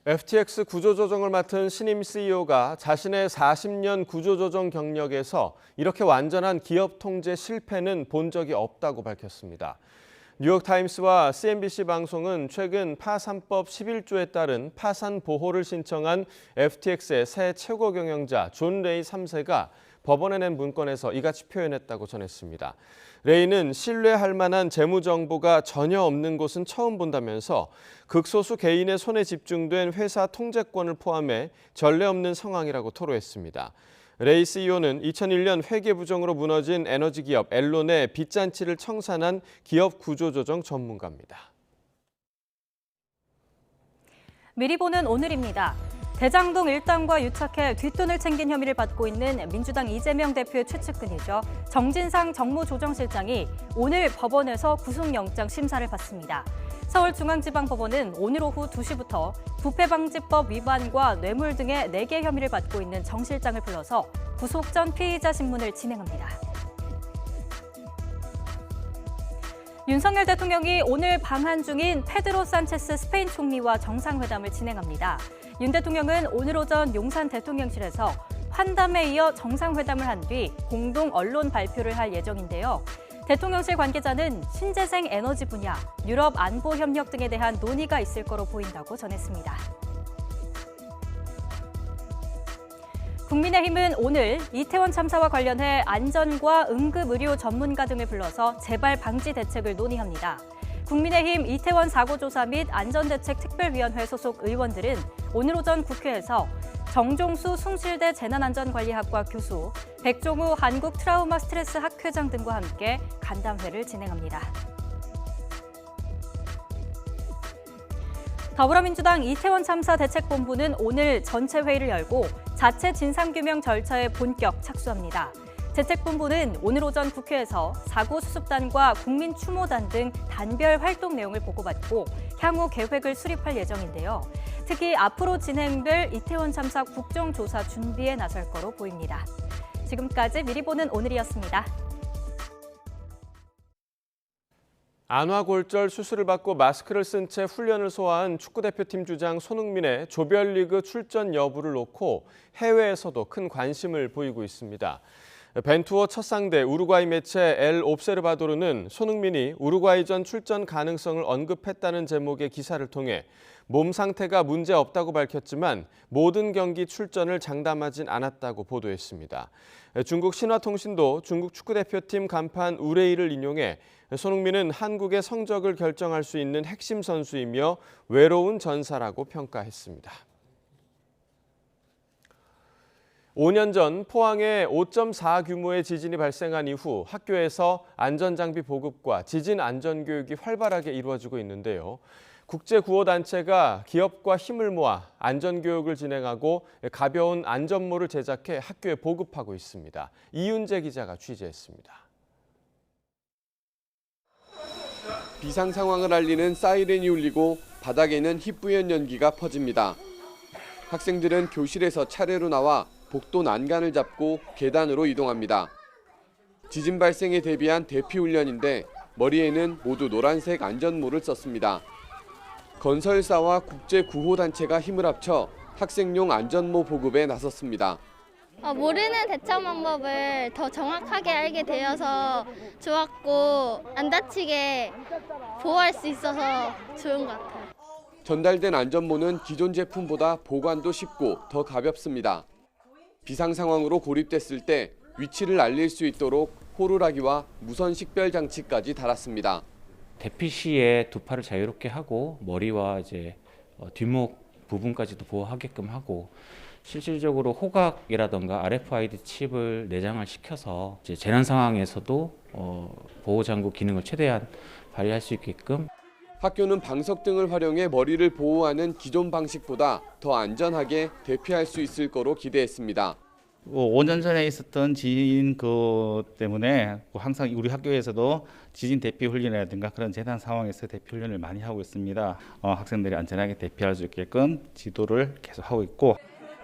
FTX 구조조정을 맡은 신임 CEO가 자신의 40년 구조조정 경력에서 이렇게 완전한 기업 통제 실패는 본 적이 없다고 밝혔습니다. 뉴욕타임스와 CNBC 방송은 최근 파산법 11조에 따른 파산 보호를 신청한 FTX의 새 최고 경영자 존 레이 3세가 법원에 낸 문건에서 이같이 표현했다고 전했습니다. 레이는 신뢰할 만한 재무 정보가 전혀 없는 곳은 처음 본다면서 극소수 개인의 손에 집중된 회사 통제권을 포함해 전례 없는 상황이라고 토로했습니다. 레이 CEO는 2001년 회계 부정으로 무너진 에너지 기업 앨론의 빚잔치를 청산한 기업 구조조정 전문가입니다. 미리 보는 오늘입니다. 대장동 일당과 유착해 뒷돈을 챙긴 혐의를 받고 있는 민주당 이재명 대표의 최측근이죠. 정진상 정무조정실장이 오늘 법원에서 구속영장 심사를 받습니다. 서울중앙지방법원은 오늘 오후 2시부터 부패방지법 위반과 뇌물 등의 4개 혐의를 받고 있는 정 실장을 불러서 구속 전 피의자 신문을 진행합니다. 윤석열 대통령이 오늘 방한 중인 페드로 산체스 스페인 총리와 정상회담을 진행합니다. 윤 대통령은 오늘 오전 용산 대통령실에서 환담에 이어 정상회담을 한 뒤 공동 언론 발표를 할 예정인데요. 대통령실 관계자는 신재생 에너지 분야, 유럽 안보 협력 등에 대한 논의가 있을 거로 보인다고 전했습니다. 국민의힘은 오늘 이태원 참사와 관련해 안전과 응급의료 전문가 등을 불러서 재발 방지 대책을 논의합니다. 국민의힘 이태원 사고조사 및 안전대책특별위원회 소속 의원들은 오늘 오전 국회에서 정종수 숭실대 재난안전관리학과 교수, 백종우 한국트라우마 스트레스 학회장 등과 함께 간담회를 진행합니다. 더불어민주당 이태원 참사 대책본부는 오늘 전체 회의를 열고 자체 진상규명 절차에 본격 착수합니다. 재책본부는 오늘 오전 국회에서 사고수습단과 국민추모단 등 단별 활동 내용을 보고받고 향후 계획을 수립할 예정인데요. 특히 앞으로 진행될 이태원 참사 국정조사 준비에 나설 거로 보입니다. 지금까지 미리 보는 오늘이었습니다. 안화골절 수술을 받고 마스크를 쓴 채 훈련을 소화한 축구대표팀 주장 손흥민의 조별리그 출전 여부를 놓고 해외에서도 큰 관심을 보이고 있습니다. 벤투어 첫 상대 우루과이 매체 엘 옵세르바도르는 손흥민이 우루과이전 출전 가능성을 언급했다는 제목의 기사를 통해 몸 상태가 문제 없다고 밝혔지만 모든 경기 출전을 장담하진 않았다고 보도했습니다. 중국 신화통신도 중국 축구대표팀 간판 우레이를 인용해 손흥민은 한국의 성적을 결정할 수 있는 핵심 선수이며 외로운 전사라고 평가했습니다. 5년 전 포항에 5.4 규모의 지진이 발생한 이후 학교에서 안전장비 보급과 지진 안전교육이 활발하게 이루어지고 있는데요. 국제구호단체가 기업과 힘을 모아 안전교육을 진행하고 가벼운 안전모를 제작해 학교에 보급하고 있습니다. 이윤재 기자가 취재했습니다. 비상 상황을 알리는 사이렌이 울리고 바닥에는 희뿌연 연기가 퍼집니다. 학생들은 교실에서 차례로 나와 복도 난간을 잡고 계단으로 이동합니다. 지진 발생에 대비한 대피 훈련인데 머리에는 모두 노란색 안전모를 썼습니다. 건설사와 국제구호단체가 힘을 합쳐 학생용 안전모 보급에 나섰습니다. 모르는 대처 방법을 더 정확하게 알게 되어서 좋았고 안 다치게 보호할 수 있어서 좋은 것 같아요. 전달된 안전모는 기존 제품보다 보관도 쉽고 더 가볍습니다. 비상 상황으로 고립됐을 때 위치를 알릴 수 있도록 호루라기와 무선 식별 장치까지 달았습니다. 대피 시에 두 팔을 자유롭게 하고 머리와 이제 뒷목 부분까지도 보호하게끔 하고 실질적으로 호각이라던가 RFID 칩을 내장을 시켜서 이제 재난 상황에서도 보호 장구 기능을 최대한 발휘할 수 있게끔. 학교는 방석 등을 활용해 머리를 보호하는 기존 방식보다 더 안전하게 대피할 수 있을 거로 기대했습니다. 5년 전에 있었던 지진 때문에 항상 우리 학교에서도 지진 대피 훈련이라든가 그런 재난 상황에서 대피 훈련을 많이 하고 있습니다. 학생들이 안전하게 대피할 수 있게끔 지도를 계속 하고 있고.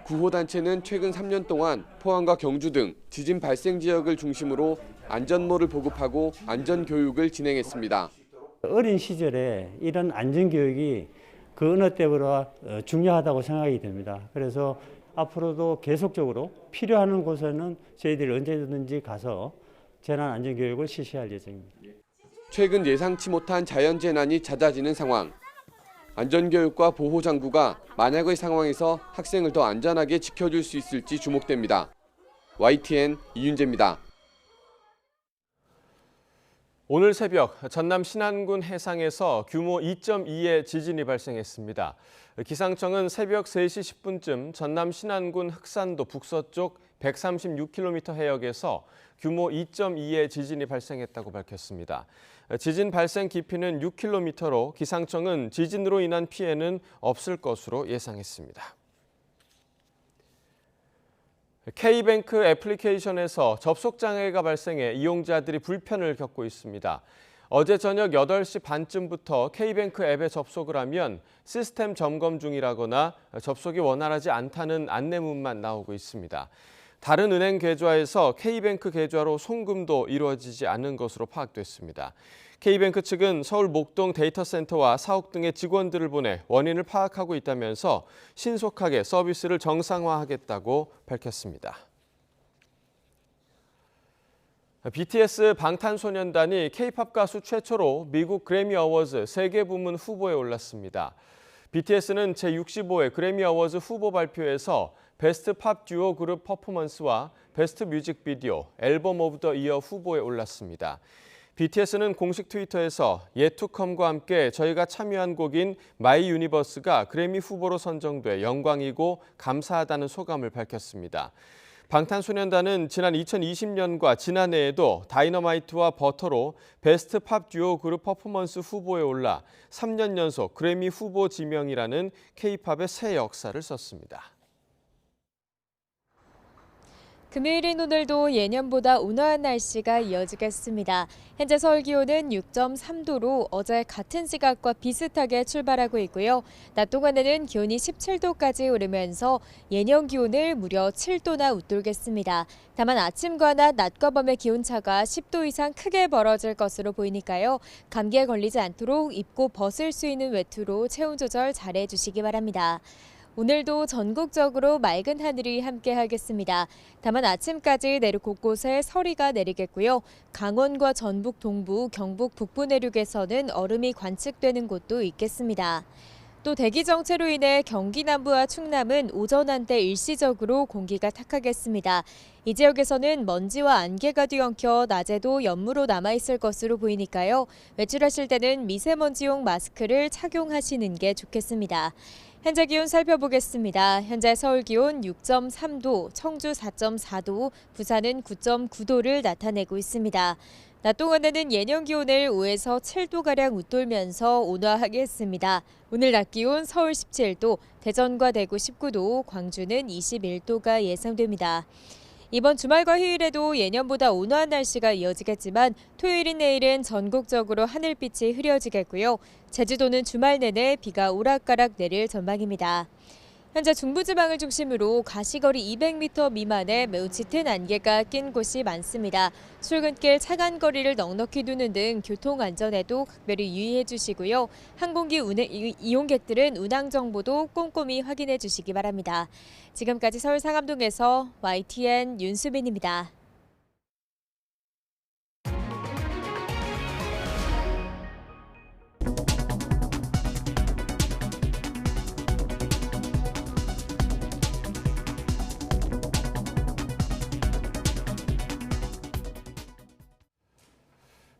구호단체는 최근 3년 동안 포항과 경주 등 지진 발생 지역을 중심으로 안전모를 보급하고 안전교육을 진행했습니다. 어린 시절에 이런 안전교육이 그 어느 때보다 중요하다고 생각이 됩니다. 그래서 앞으로도 계속적으로 필요한 곳에는 저희들이 언제든지 가서 재난 안전교육을 실시할 예정입니다. 최근 예상치 못한 자연재난이 잦아지는 상황. 안전교육과 보호장구가 만약의 상황에서 학생을 더 안전하게 지켜줄 수 있을지 주목됩니다. YTN 이윤재입니다. 오늘 새벽 전남 신안군 해상에서 규모 2.2의 지진이 발생했습니다. 기상청은 새벽 3시 10분쯤 전남 신안군 흑산도 북서쪽 136km 해역에서 규모 2.2의 지진이 발생했다고 밝혔습니다. 지진 발생 깊이는 6km로 기상청은 지진으로 인한 피해는 없을 것으로 예상했습니다. K뱅크 애플리케이션에서 접속 장애가 발생해 이용자들이 불편을 겪고 있습니다. 어제 저녁 8시 반쯤부터 K뱅크 앱에 접속을 하면 시스템 점검 중이라거나 접속이 원활하지 않다는 안내문만 나오고 있습니다. 다른 은행 계좌에서 K뱅크 계좌로 송금도 이루어지지 않는 것으로 파악됐습니다. K뱅크 측은 서울 목동 데이터센터와 사옥 등의 직원들을 보내 원인을 파악하고 있다면서 신속하게 서비스를 정상화하겠다고 밝혔습니다. BTS 방탄소년단이 K-팝 가수 최초로 미국 그래미 어워즈 세계 부문 후보에 올랐습니다. BTS는 제65회 그래미 어워즈 후보 발표에서 베스트 팝 듀오 그룹 퍼포먼스와 베스트 뮤직비디오, 앨범 오브 더 이어 후보에 올랐습니다. BTS는 공식 트위터에서 예투컴과 함께 저희가 참여한 곡인 마이 유니버스가 그래미 후보로 선정돼 영광이고 감사하다는 소감을 밝혔습니다. 방탄소년단은 지난 2020년과 지난해에도 다이너마이트와 버터로 베스트 팝 듀오 그룹 퍼포먼스 후보에 올라 3년 연속 그래미 후보 지명이라는 K-팝의 새 역사를 썼습니다. 금요일인 오늘도 예년보다 온화한 날씨가 이어지겠습니다. 현재 서울 기온은 6.3도로 어제 같은 시각과 비슷하게 출발하고 있고요. 낮 동안에는 기온이 17도까지 오르면서 예년 기온을 무려 7도나 웃돌겠습니다. 다만 아침과 낮과 밤의 기온차가 10도 이상 크게 벌어질 것으로 보이니까요. 감기에 걸리지 않도록 입고 벗을 수 있는 외투로 체온 조절 잘해 주시기 바랍니다. 오늘도 전국적으로 맑은 하늘이 함께하겠습니다. 다만 아침까지 내륙 곳곳에 서리가 내리겠고요. 강원과 전북 동부, 경북 북부 내륙에서는 얼음이 관측되는 곳도 있겠습니다. 또 대기 정체로 인해 경기 남부와 충남은 오전 한때 일시적으로 공기가 탁하겠습니다. 이 지역에서는 먼지와 안개가 뒤엉켜 낮에도 연무로 남아있을 것으로 보이니까요. 외출하실 때는 미세먼지용 마스크를 착용하시는 게 좋겠습니다. 현재 기온 살펴보겠습니다. 현재 서울 기온 6.3도, 청주 4.4도, 부산은 9.9도를 나타내고 있습니다. 낮 동안에는 예년 기온을 5에서 7도가량 웃돌면서 온화하겠습니다. 오늘 낮 기온 서울 17도, 대전과 대구 19도, 광주는 21도가 예상됩니다. 이번 주말과 휴일에도 예년보다 온화한 날씨가 이어지겠지만 토요일인 내일은 전국적으로 하늘빛이 흐려지겠고요. 제주도는 주말 내내 비가 오락가락 내릴 전망입니다. 현재 중부지방을 중심으로 가시거리 200m 미만의 매우 짙은 안개가 낀 곳이 많습니다. 출근길 차간 거리를 넉넉히 두는 등 교통안전에도 각별히 유의해 주시고요. 항공기 이용객들은 운항 정보도 꼼꼼히 확인해 주시기 바랍니다. 지금까지 서울 상암동에서 YTN 윤수빈입니다.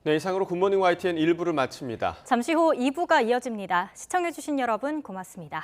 네, 이상으로 굿모닝 YTN 1부를 마칩니다. 잠시 후 2부가 이어집니다. 시청해주신 여러분 고맙습니다.